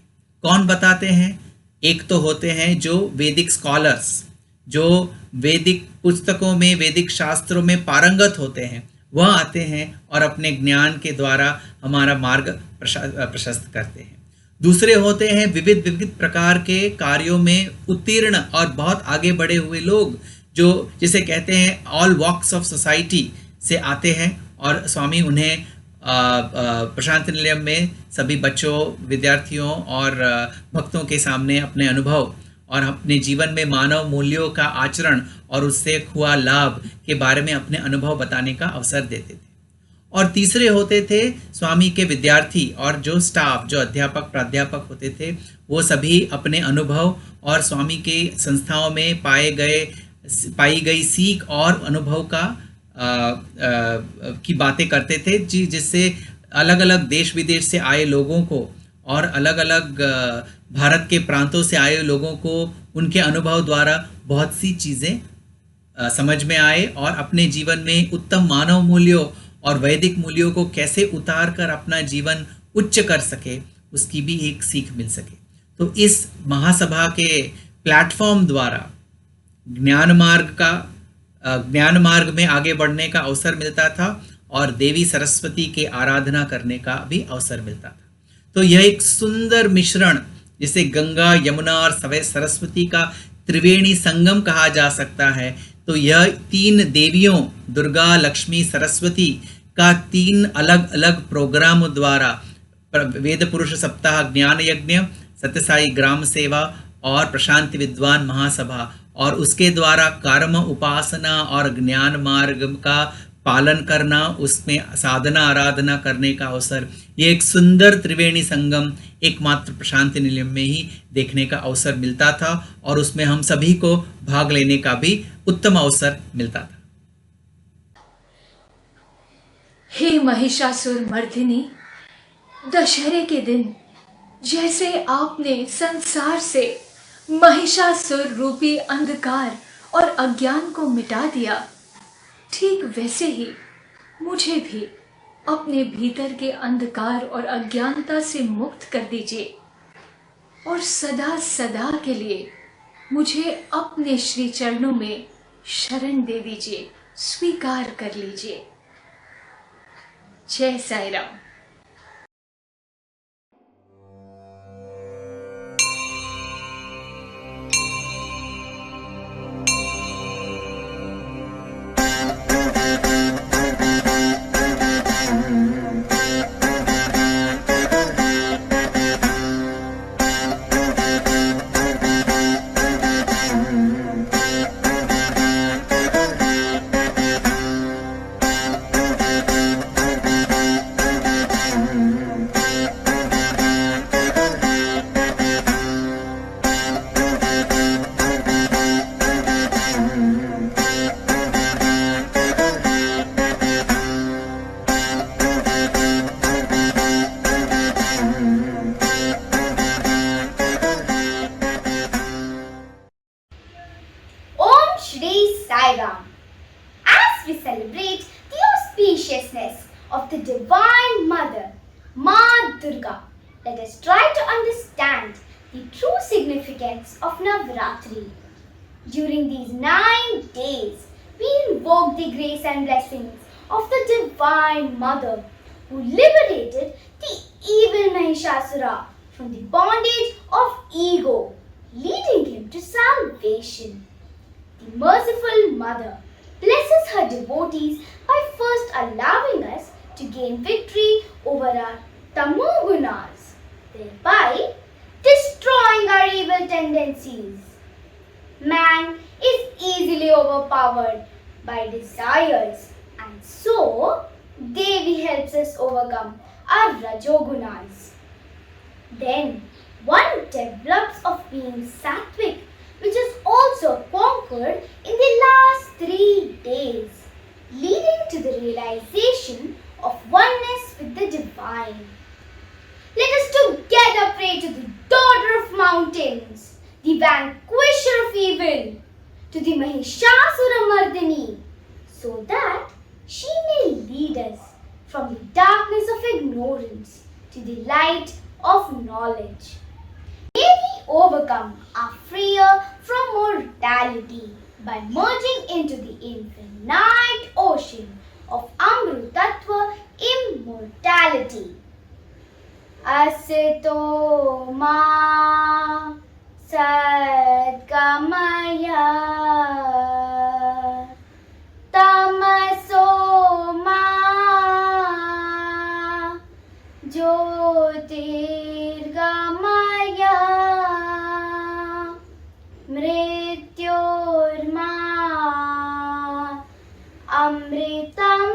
कौन बताते हैं? एक तो होते हैं जो वैदिक स्कॉलर्स, जो वैदिक पुस्तकों में, वैदिक शास्त्रों में पारंगत होते हैं, वह आते हैं और अपने ज्ञान के द्वारा हमारा मार्ग प्रशस्त करते हैं। दूसरे होते हैं विविध प्रकार के कार्यों में उत्तीर्ण और बहुत आगे बढ़े हुए लोग, जो जिसे कहते हैं ऑल वॉक्स ऑफ सोसाइटी से आते हैं और स्वामी उन्हें प्रशांति निलयम में सभी बच्चों, विद्यार्थियों और भक्तों के सामने अपने अनुभव और अपने जीवन में मानव मूल्यों का आचरण और उससे हुआ लाभ के बारे में अपने अनुभव बताने का अवसर देते थे। और तीसरे होते थे स्वामी के विद्यार्थी और जो स्टाफ, जो अध्यापक प्राध्यापक होते थे, वो सभी अपने अनुभव और स्वामी के संस्थाओं में पाई गई सीख और अनुभव की बातें करते थे, जिससे अलग अलग देश विदेश से आए लोगों को और अलग अलग भारत के प्रांतों से आए लोगों को उनके अनुभव द्वारा बहुत सी चीज़ें समझ में आए और अपने जीवन में उत्तम मानव मूल्यों और वैदिक मूल्यों को कैसे उतार कर अपना जीवन उच्च कर सके, उसकी भी एक सीख मिल सके। तो इस महासभा के प्लेटफॉर्म द्वारा ज्ञान मार्ग में आगे बढ़ने का अवसर मिलता था और देवी सरस्वती के आराधना करने का भी अवसर मिलता था। तो यह एक सुंदर मिश्रण, जिसे गंगा, यमुना और सरस्वती का त्रिवेणी संगम कहा जा सकता है। तो यह 3 देवियों दुर्गा, लक्ष्मी, सरस्वती का 3 अलग अलग प्रोग्राम द्वारा वेद पुरुष सप्ताह, ज्ञान यज्ञ, सत्यसाई ग्राम सेवा और प्रशांति विद्वान महासभा, और उसके द्वारा कर्म, उपासना और ज्ञान मार्ग का पालन करना, उसमें साधना आराधना करने का अवसर, ये एक सुंदर त्रिवेणी संगम एकमात्र प्रशांति निलय में ही देखने का अवसर मिलता था और उसमें हम सभी को भाग लेने का भी उत्तम अवसर मिलता था। हे महिषासुर मर्दिनी, दशहरे के दिन जैसे आपने संसार से महिषासुर रूपी अंधकार और अज्ञान को मिटा दिया, ठीक वैसे ही मुझे भी अपने भीतर के अंधकार और अज्ञानता से मुक्त कर दीजिए और सदा सदा के लिए मुझे अपने श्री चरणों में शरण दे दीजिए, स्वीकार कर लीजिए। जय Sai Ram. As we celebrate the auspiciousness of the Divine Mother, Ma Durga, let us try to understand the true significance of Navratri. During these 9 days, we invoke the grace and blessings of the Divine Mother, who liberated the evil Mahishasura from the bondage of ego, leading him to salvation. The merciful Mother blesses her devotees by first allowing us to gain victory over our tamogunas, thereby destroying our evil tendencies. Man is easily overpowered by desires, and so Devi helps us overcome our rajogunas. Then one develops of being sattvic, which is also conquered in the last 3 days, leading to the realization of oneness with the divine. Let us together pray to the daughter of mountains, the vanquisher of evil, to the Mahishasura-mardini, so that she may lead us from the darkness of ignorance to the light of knowledge. May we overcome our fear from mortality by merging into the infinite ocean of Amrutattva immortality. Asito ma sadgamaya tamaso ma jyotirgamaya mrityorma amritam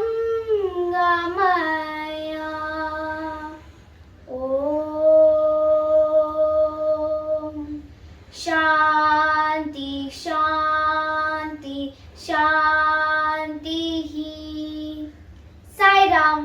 gamaya. Shantihi. Sai Ram.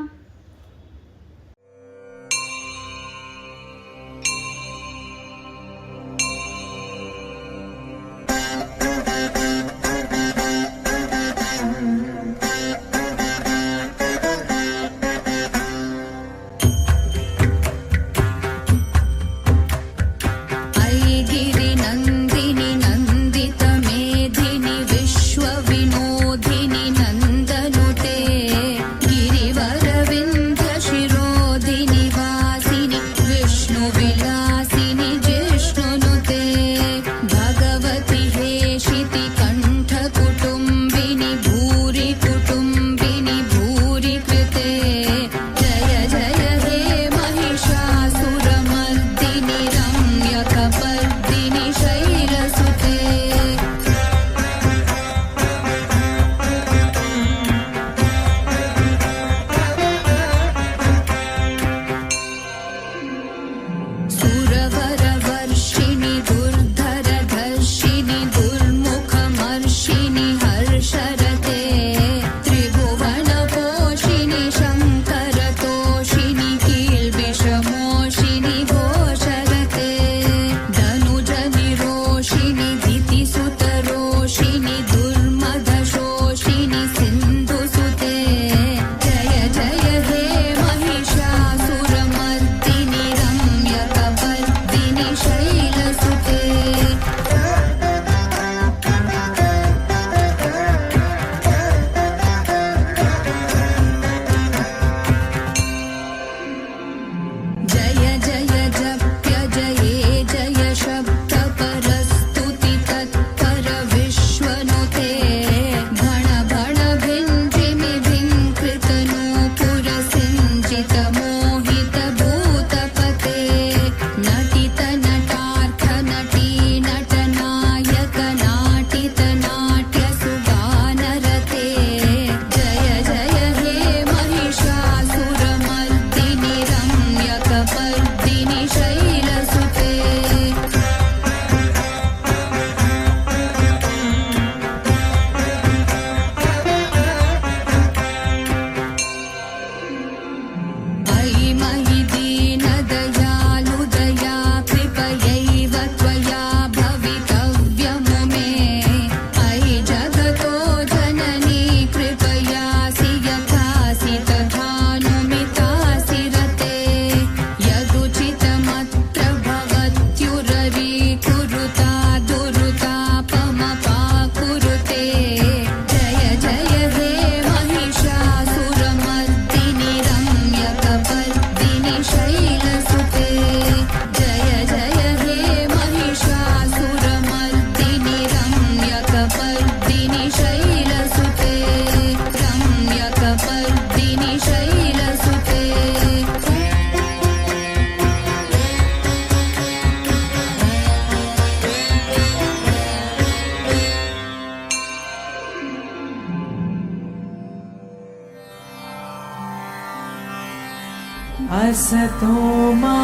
असतो मा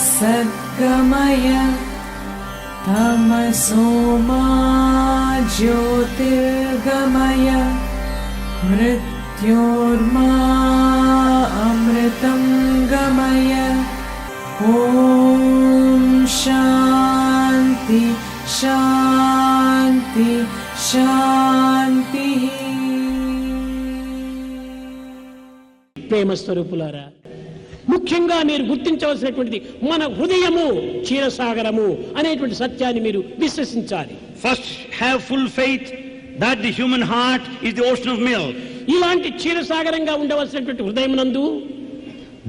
सद्गमय तमसो मा ज्योतिर्गमय मृत्योर्मा अमृतं गमय ॐ शान्ति शान्ति शान्तिः ప్రేమ స్వరూపులారా, ముఖ్యంగా మీరు గుర్తించవలసినటువంటిది మన హృదయము క్షీరసాగరము అనేటువంటి సత్యాన్ని మీరు విశ్వసించాలి. First, have full faith that the human heart is the ocean of milk. ఇలాంటి క్షీరసాగరంగా ఉండవలసినటువంటి హృదయమునందు,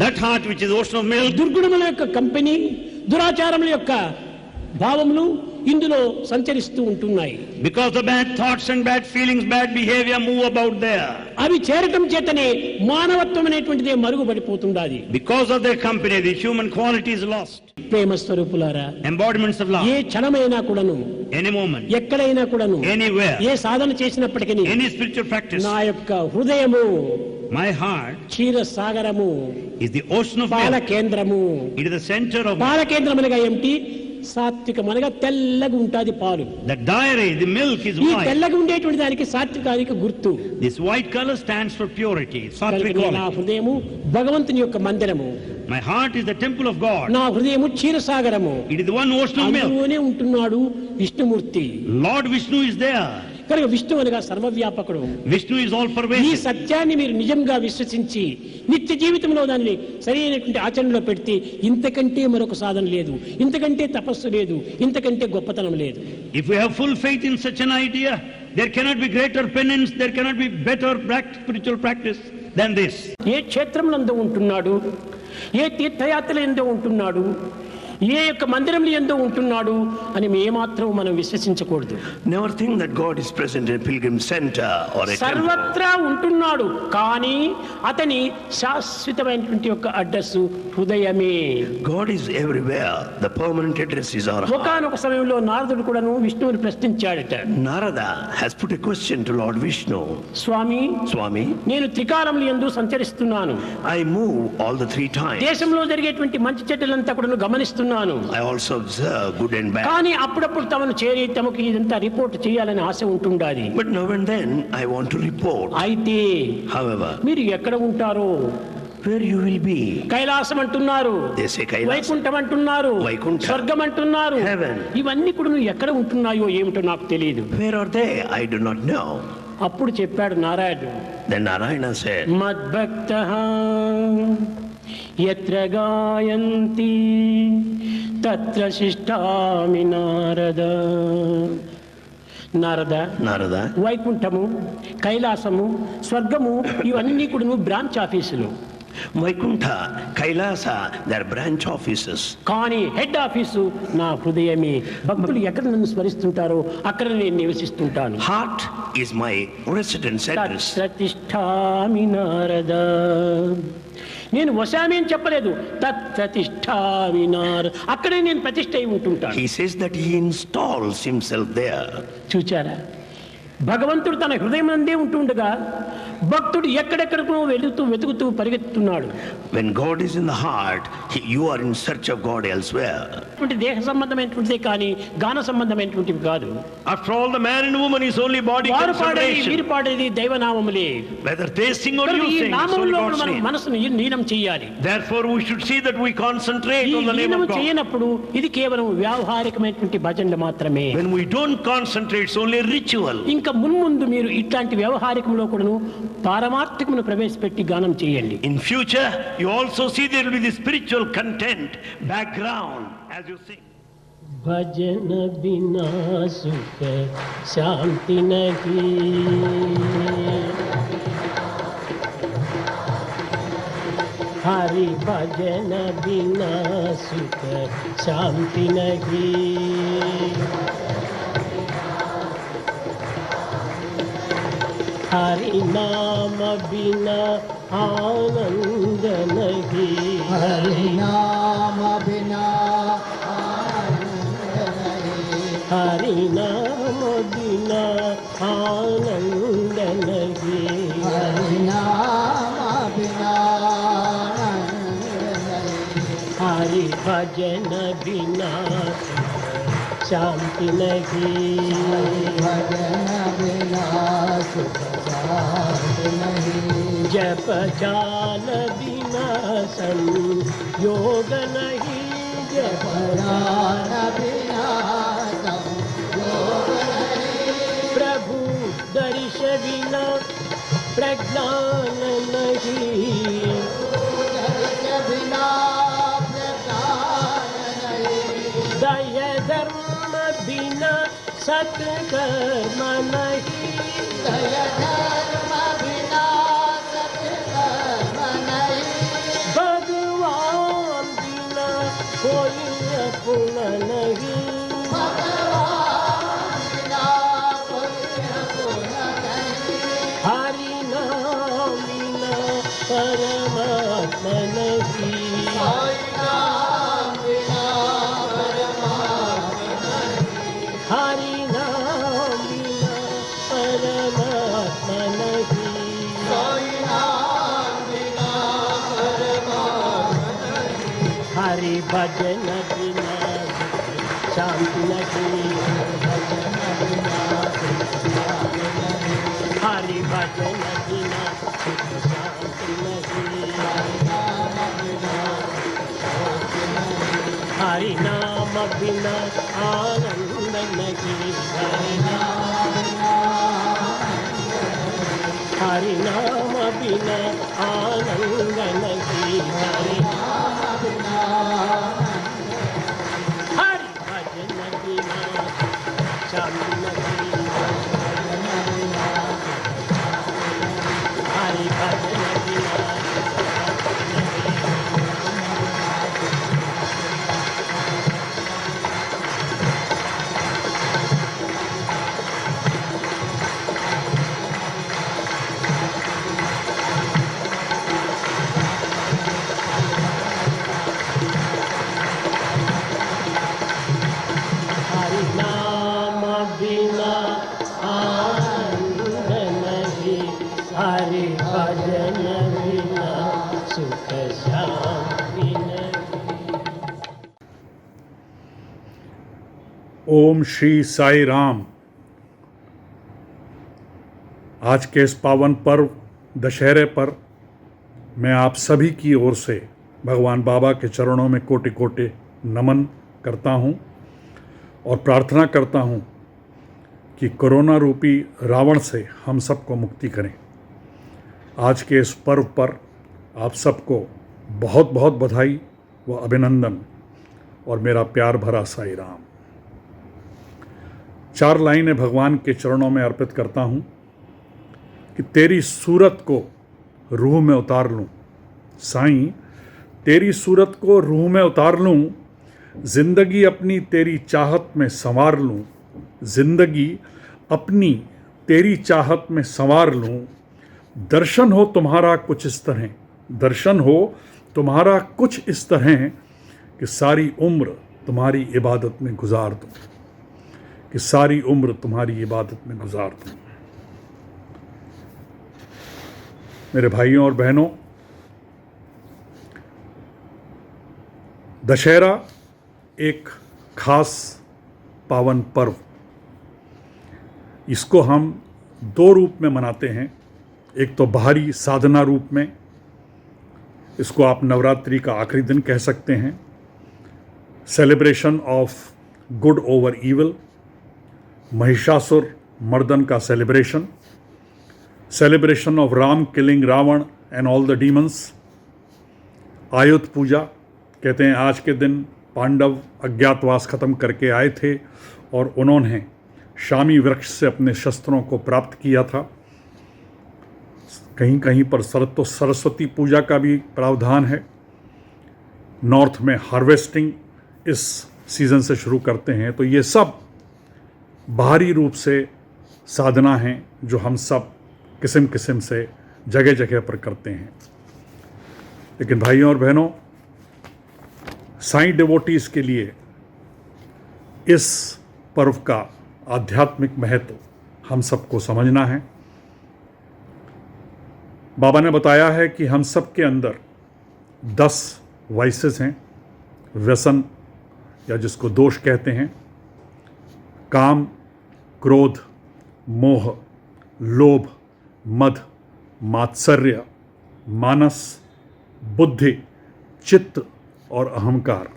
that heart which is the ocean of milk, దుర్గుణముల యొక్క కంపెనీ, దురాచారముల యొక్క భావములు ఇందులో సంచరిస్తూ ఉంటున్నాయి. Because the bad thoughts and bad feelings, bad behavior move about there. అవి చేరటం చేతనే మానవత్వం అనేటువంటిదే మరుగుపడిపోతుండాలి. Because of their company, the human quality is lost. ప్రేమ స్వరూపులారా, embodiments of love. ఏ క్షణమైనా కూడాను, any moment, ఎక్కడైనా కూడాను, anywhere, ఏ సాధన చేసినప్పటికీ, any spiritual practice, నా యొక్క హృదయము, my heart, క్షీరసాగరము, is the ocean of milk. పాల కేంద్రము. It is the center of పాల కేంద్రములుగా ఏమిటి? సాత్వికం అనగా తెల్లగా ఉంటుంది పాలు. The dairy, the milk is ఈ white. తెల్లగా ఉండేటువంటి దానికి సాత్వికానికి గుర్తు. This white color stands for purity, sattvic నా quality. హృదయము భగవంతుని యొక్క మందిరము. My heart is the temple of God. నా హృదయము క్షీరసాగరము. It is the one ocean of milk. అందులోనే ఉంటున్నాడు Vishnumurthy. Lord Vishnu is there. కనుక విష్ణు అనగా సర్వవ్యాపకుడు. Vishnu is all ఈ pervasive. సత్యాన్ని మీరు నిజంగా విశ్వసించి నిత్య జీవితంలో దాన్ని సరైనటువంటి ఆచరణలో పెడితే ఇంతకంటే మరొక సాధన లేదు, ఇంతకంటే తపస్సు లేదు, ఇంతకంటే గొప్పతనం లేదు. If we have full faith in such an idea, there cannot be greater penance, there cannot be better spiritual practice than this. ఏ క్షేత్రమునందు ఉంటున్నాడు, ఏ తీర్థయాత్రలు ఎందో ఉంటున్నాడు, ఏ యొక్క మందిరంలో ఎందో ఉంటున్నాడు అని ఏమాత్రం మనం విశ్వసించకూడదు. Never think that God is present in a pilgrim center or a temple. సర్వత్రా ఉంటున్నాడు, కానీ అతని శాశ్వతమైనటువంటి యొక్క అడ్రస్ హృదయమే. God is everywhere. The permanent address is our heart. ఒకానొక సమయంలో నారదుడు కూడాను విష్ణువుని ప్రశ్నించాడట. Narada has put a question to Lord Vishnu. Swamy, Swami, నేను త్రికాలములు యందు సంచరిస్తున్నాను. I move all the three times. దేశంలో జరిగేటువంటి మంచి చెడ్డలంతా కూడాను గమనిస్తున్నాను. I also observe good and bad. కానీ అప్పుడప్పుడు తమను చేరి తమకు ఇదంతా రిపోర్ట్ చేయాలని ఆశ ఉంటుండాలి. But now and then I want to report. అయితే However, మీరు ఎక్కడ ఉంటారో, where you will be. Kailasam అంటున్నారు, They say Kailas. వైకుంఠం అంటున్నారు, Vaikuntha. స్వర్గం అంటున్నారు. Heaven. ఇవన్నీ కూడా నువ్వు ఎక్కడ ఉంటున్నాయో ఏమిటో నాకు తెలియదు. Where are they? I do not know. అప్పుడు చెప్పాడు నారాయణుడు, Then Narayana said, మద్భక్తః యత్ర గాయంతి తత్ర శిష్టామి నారద. Narada, వైకుంఠము, కైలాసము, స్వర్గము ఇవన్నీ కూడా బ్రాంచ్ ఆఫీసులు. Vaikuntha, Kailasa, they are branch offices. కానీ హెడ్ ఆఫీసు నా హృదయమే. భక్తులు ఎక్కడ నన్ను స్మరిస్తుంటారో అక్కడ నేను నివసిస్తుంటాను. Heart is my residence address. తత్ప్రతిష్ఠామి Narada. నేను వశామి అని చెప్పలేదు, తత్ప్రతిష్ఠామి నారద. అక్కడే నేను ప్రతిష్ఠ అయి ఉంటుంటాను. He says that he installs himself there. చూచారా, భగవంతుడు తన హృదయం నందే ఉంటుండగా భక్తుడు ఎక్కడెక్కడికో వెతుకుతూ పరిగెత్తుతున్నాడు. When God is in the heart, you are in search of God elsewhere. దేహ సంబంధమైనటువంటిదే కానీ గాన సంబంధమైనటువంటివి కాదు. After all, the man and woman is only body వారు పాడేది, consideration. వీరు పాడేది దైవనామములే. Whether they sing or you ఈ sing, it's only నామములో God's మనం name. మనసును లీనం చేయాలి. Therefore, we should see that we concentrate ఈ on the name లీనం of God. చేయనప్పుడు ఇది కేవలం వ్యావహారికమైనటువంటి భజనలు మాత్రమే. When we don't concentrate, it's only ritual. ఇంకా మున్ముందు మీరు ఇట్లాంటి వ్యవహారికంలో కూడాను పారమార్థికమును ప్రవేశపెట్టి గానం చేయండి. In future, you also see there will be the spiritual content background as you sing. भजन बिना सुख शांति नहीं, हरि भजन बिना सुख शांति नहीं, हरि नाम बिना आनंद नहीं, हरि नाम बिना हरि नाम बिना आनंद नहीं, हरि नाम बिना हरि भजन बिना शांति नहीं, भजन बिना सुख शांति नहीं, जप जाल बिना संयोग नहीं, जप जाल बिना संयोग नहीं, प्रभु दर्श बिना प्रज्ञान नहीं, दर्श बिना प्रज्ञान नहीं, दया धर्म बिना सत्कर्म नहीं, दया धर्म बिना सत्कर्म नहीं, भगवान बिना कोई अपना नहीं, भगवान बिना कोई अपना नहीं, हरि नाम बिना परमात्मा नहीं, हरि नाम बिना परमात्मा नहीं, हरि नाम बिना परमात्मा नहीं, हरि नाम बिना परमात्मा नहीं, हरि भजन बिना शांति नहीं, हरि भजन बिना सुख शांति नहीं, हरि नाम बिना आनंद नहीं, हरि नाम बिना आनंद नहीं, हरि भजन बिना शांति नहीं, हरि भजन बिना हरि नाम बिना आनंद नहीं, हरि भजन बिना सुख शांति नहीं। ओम श्री साई राम। आज के इस पावन पर्व दशहरे पर मैं आप सभी की ओर से भगवान बाबा के चरणों में कोटि कोटि नमन करता हूं और प्रार्थना करता हूं कि कोरोना रूपी रावण से हम सबको मुक्ति करें। आज के इस पर्व पर आप सबको बहुत बहुत बधाई व अभिनंदन और मेरा प्यार भरा साई राम। 4 लाइनें भगवान के चरणों में अर्पित करता हूं कि तेरी सूरत को रूह में उतार लूं साईं, तेरी सूरत को रूह में उतार लूं, जिंदगी अपनी तेरी चाहत में संवार लूं, जिंदगी अपनी तेरी चाहत में संवार लूं। दर्शन हो तुम्हारा कुछ इस तरह, दर्शन हो तुम्हारा कुछ इस तरह कि सारी उम्र तुम्हारी इबादत में गुजार दूं, कि सारी उम्र तुम्हारी इबादत में गुजार दूं। मेरे भाइयों और बहनों, दशहरा एक खास पावन पर्व, इसको हम 2 रूप में मनाते हैं। एक तो बाहरी साधना रूप में, इसको आप नवरात्रि का आखिरी दिन कह सकते हैं, celebration of good over evil, Mahishasura मर्दन का celebration, celebration of Ram killing Ravan and all the demons, Ayudha Puja. कहते हैं आज के दिन पांडव अज्ञातवास खत्म करके आए थे और उन्होंने शामी वृक्ष से अपने शस्त्रों को प्राप्त किया था। कहीं कहीं पर तो सरस्वती पूजा का भी प्रावधान है। नॉर्थ में हार्वेस्टिंग इस सीज़न से शुरू करते हैं। तो ये सब बाहरी रूप से साधना हैं जो हम सब किस्म किस्म से जगह जगह पर करते हैं। लेकिन भाइयों और बहनों, साईं डिवोटीज़ के लिए इस पर्व का आध्यात्मिक महत्व हम सबको समझना है। बाबा ने बताया है कि हम सब के अंदर 10 वाइसेस हैं, व्यसन या जिसको दोष कहते हैं। काम, क्रोध, मोह, लोभ, मद, मात्सर्य, मानस, बुद्धि, चित्त और अहंकार।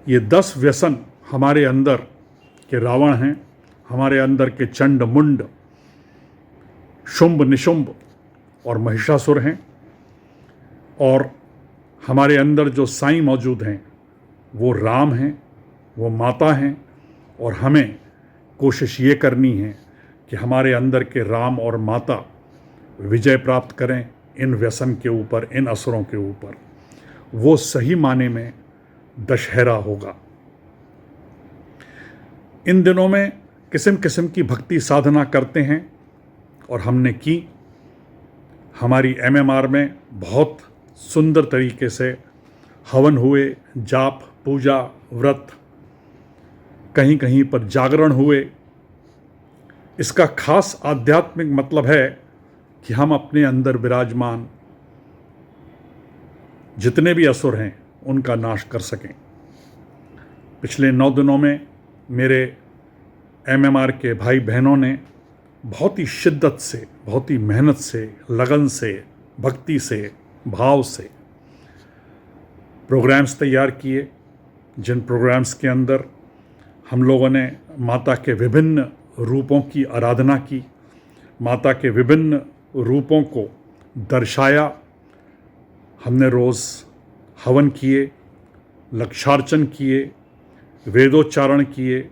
ये 10 व्यसन हमारे अंदर के रावण हैं, हमारे अंदर के चंड मुंड, शुंभ निशुंभ और महिषासुर हैं। और हमारे अंदर जो साईं मौजूद हैं वो राम हैं, वो माता हैं। और हमें कोशिश ये करनी है कि हमारे अंदर के राम और माता विजय प्राप्त करें इन व्यसन के ऊपर, इन असुरों के ऊपर। वो सही माने में दशहरा होगा। इन दिनों में किस्म किस्म की भक्ति साधना करते हैं और हमने की। हमारी MMR में बहुत सुंदर तरीके से हवन हुए, जाप, पूजा, व्रत, कहीं कहीं पर जागरण हुए। इसका खास आध्यात्मिक मतलब है कि हम अपने अंदर विराजमान जितने भी असुर हैं उनका नाश कर सकें। पिछले 9 दिनों में मेरे MMR के भाई बहनों ने बहुत ही शिद्दत से, बहुत ही मेहनत से, लगन से, भक्ति से, भाव से प्रोग्राम्स तैयार किए, जिन प्रोग्राम्स के अंदर हम लोगों ने माता के विभिन्न रूपों की आराधना की, माता के विभिन्न रूपों को दर्शाया। हमने रोज़ हवन किए, लक्षार्चन किए, वेदोच्चारण किए।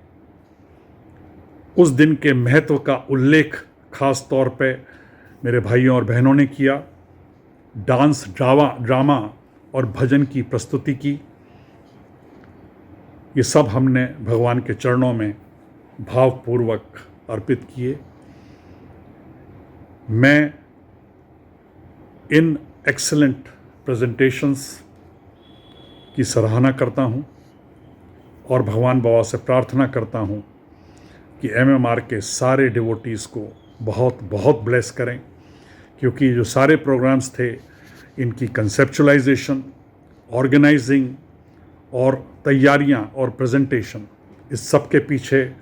उस दिन के महत्व का उल्लेख खास तौर पे मेरे भाइयों और बहनों ने किया। डांस, ड्रामा और भजन की प्रस्तुति की। ये सब हमने भगवान के चरणों में भावपूर्वक अर्पित किए। मैं इन एक्सीलेंट प्रेजेंटेशंस की सराहना करता हूँ और भगवान बाबा से प्रार्थना करता हूँ कि MMR के सारे डिवोटीज़ को बहुत बहुत ब्लेस करें, क्योंकि जो सारे प्रोग्राम्स थे, इनकी कंसेप्चुलाइजेशन, ऑर्गेनाइजिंग और तैयारियां और प्रेजेंटेशन, इस सब के पीछे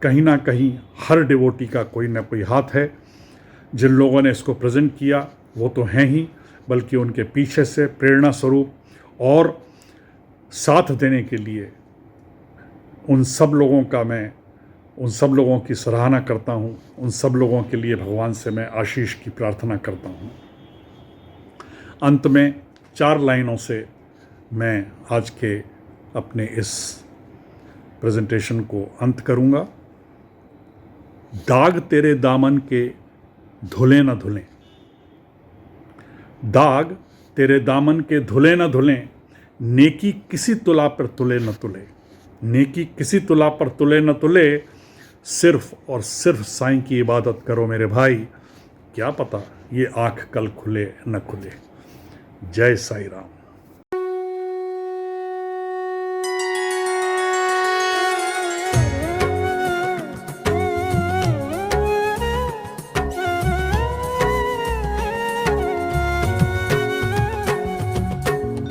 कहीं ना कहीं हर डिवोटी का कोई ना कोई हाथ है। जिन लोगों ने इसको प्रेजेंट किया वो तो हैं ही, बल्कि उनके पीछे से प्रेरणा स्वरूप और साथ देने के लिए उन सब लोगों की सराहना करता हूँ। उन सब लोगों के लिए भगवान से मैं आशीष की प्रार्थना करता हूँ। अंत में 4 लाइनों से मैं आज के अपने इस प्रेजेंटेशन को अंत करूँगा। दाग तेरे दामन के धुले न धुलें, दाग तेरे दामन के धुले न धुलें, नेकी किसी तुला पर तुले न तुले, नेकी किसी तुला पर तुले न तुले, सिर्फ और सिर्फ साईं की इबादत करो मेरे भाई, क्या पता ये आँख कल खुले न खुले। जय साई राम।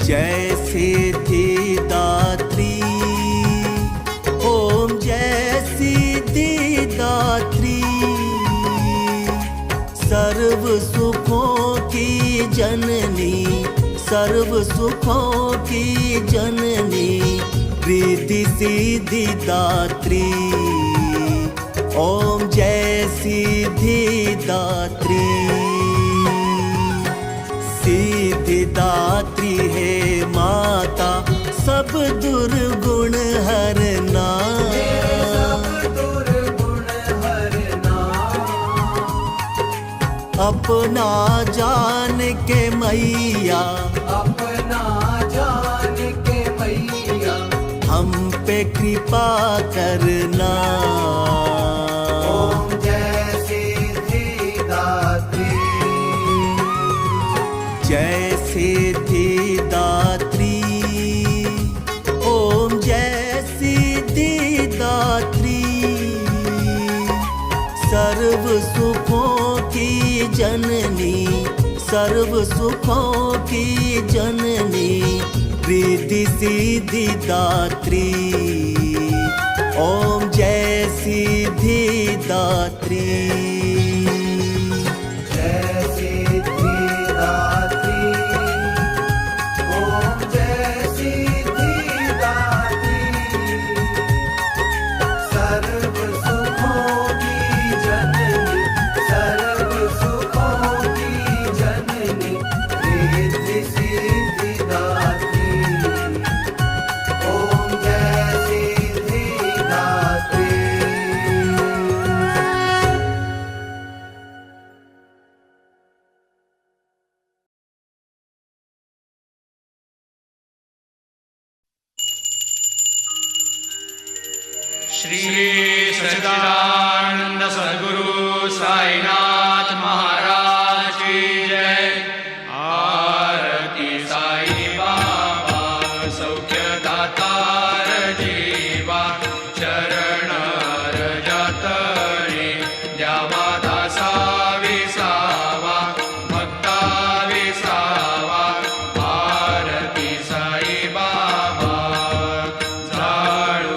जय सिद्धिदात्री, ओम जय सिद्धिदात्री, सर्व सुखों की जननी, सर्व सुखों की जननी, रिद्धि सिद्धिदात्री, ओम जय सिद्धिदात्री। सिद्धिदात्री है माता, सब दुर्गुण हरना, अपना जान के मैया, अपना जान के मैया, हम पे कृपा करना। ओम जय सिद्धिदात्री, जय सिद्धिदात्री, ओम जय सिद्धिदात्री, सर्व सुखों की जननी, सर्व सुखों की जननी, रिद्धि सिद्धिदात्री, ओम जय सिद्धिदात्री। श्री सच्चिदानंद सद्गुरु साईनाथ महाराज की जय। आरती साई बाबा सौख्य दातार जीवा, चरण रजतणी द्यावा दासा विसावा, भक्ता विसावा। आरती साई बाबा झाडू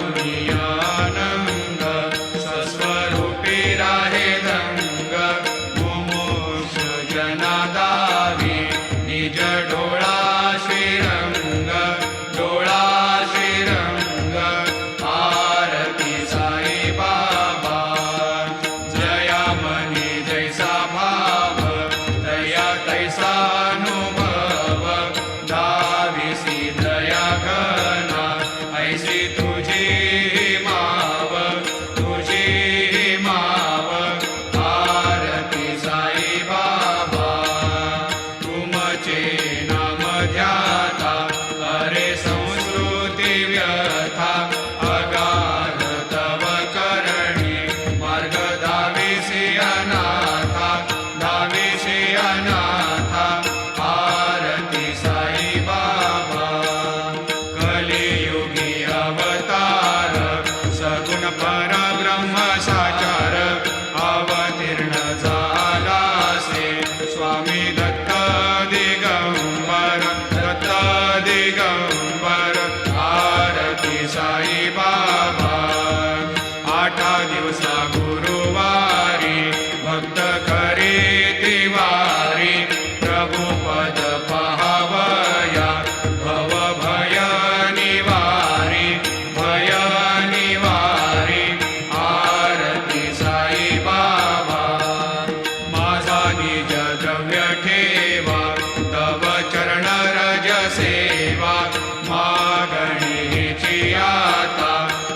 गुरुवारी भक्त खरे तिवारी प्रभु पद पावया भव भय निवारी आरती साई बाबा माझा निज द्रव्य ठेवा तव चरण रज सेवा मागणीची आता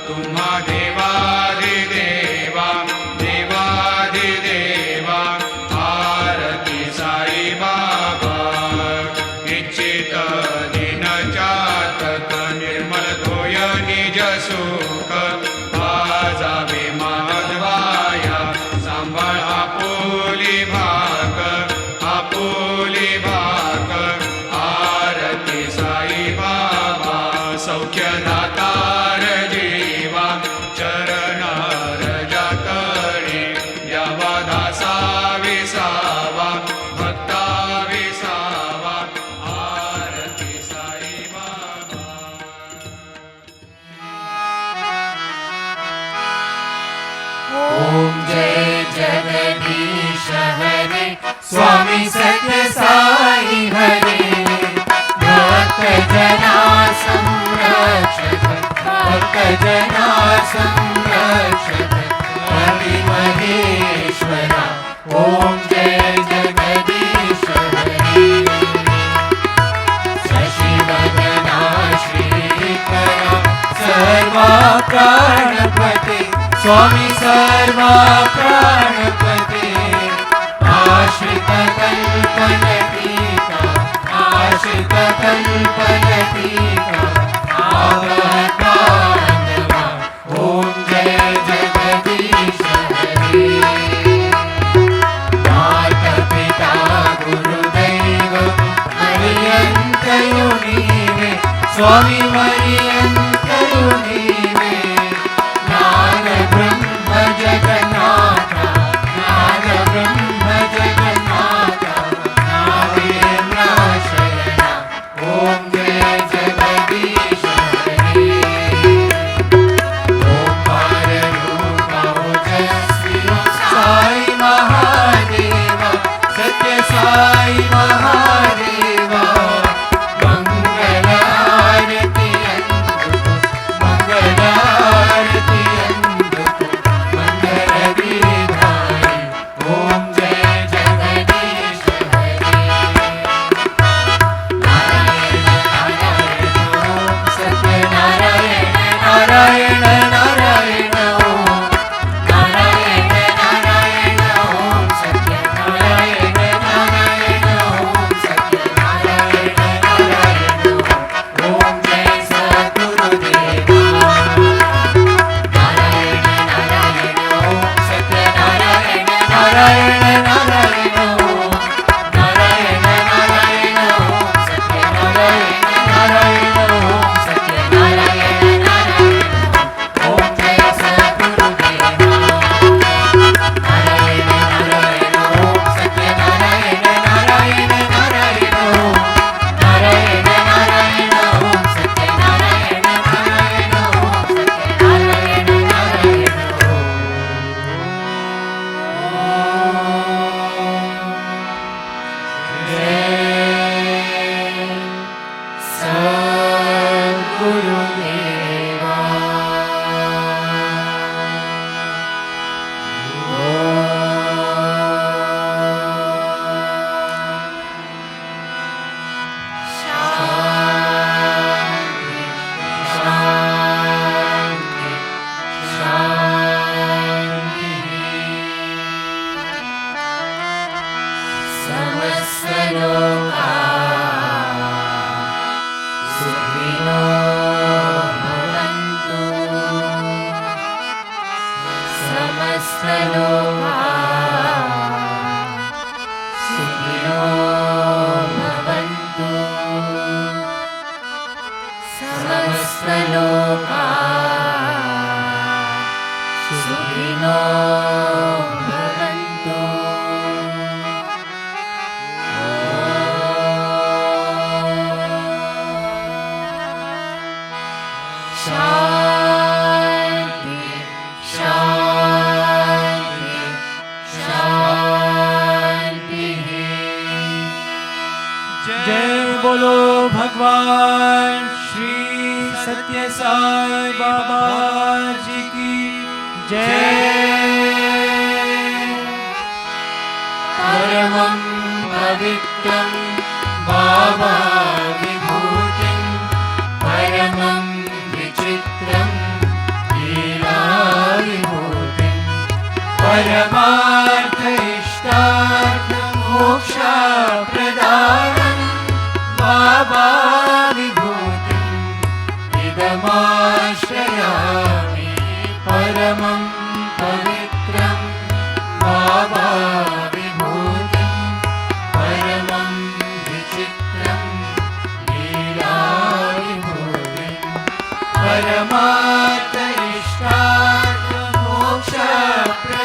तुम्हा देवादिदेवा आरती साई बाबा इच्छित दिन चातक निर्मल धोय निज सुख आजावे माधवाया सांभाळ आपुली भाक आरती साई बाबा सौख्य दातार जीवा चरण रजा करे द्यावा दासा विसावा भक्ता विसावा आरती साई बाबा ओम जय जगदीश हरे स्वामी सत्य साई हरे भक्त जना संरक्षक हरि महेश्वरा ओम जय जगदीश हरे शशिवदना श्रीकरा सर्वा प्राणपते स्वामी सर्वा प्राणपते आश्रित कल्पलतीका आवतारवा ओम जय जगदीश हरे माता पिता गुरुदैव मरियंतयो नीवे स्वामी मरियंतयो नीवे नाग ब्रह्म जगन्नाथ नागेन्द्र शरणा ओम जय जगदीश हरे ओंकार रूप ओजस्वी साई महादेव सत्य साई महादेव मंगल आरती मंगल गिरिधारी ओम जय जगदीश हरे नारायण नारायण ओम नारायण ओम सत्य नारायण ओम सत्य ओम जय सद्गुरुदेवा नारायण ओम सत्य नारायण ओम नारायण ओम सत्य नारायण ओम सत्य ओम जय सद्गुरुदेवा नारायण ओम सत्य नारायण ओम नारायण ओम सत्य सद्गुरुदेवा समस्त लोका सुखिनो भवन्तु समस्त लोका सुखिनो भवन्तु समस्त लोका सुखिनो भवन्तु शांति शांति भगवान श्री सत्य साई बाबा जी की जय। परमं पवित्रं बाबा विभूतिं परमं विचित्रं लीला विभूतिं परमार्थ इष्टार्थ मोक्षप्रदानं बाबा विभूतिं इदमाश्रयामि। परमं पवित्रं बाबा विभूतिं परमं विचित्रं लीला विभूतिं परमार्थ इष्टार्थ मोक्षप्रदानं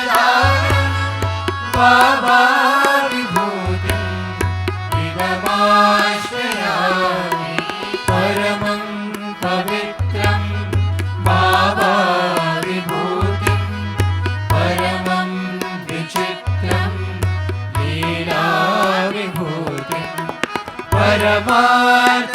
बाबा विभूतिं इदमाश्रयामि। परमं पवित्रं बाबा विभूतिं परमं विचित्रं लीला विभूतिं परमार्थ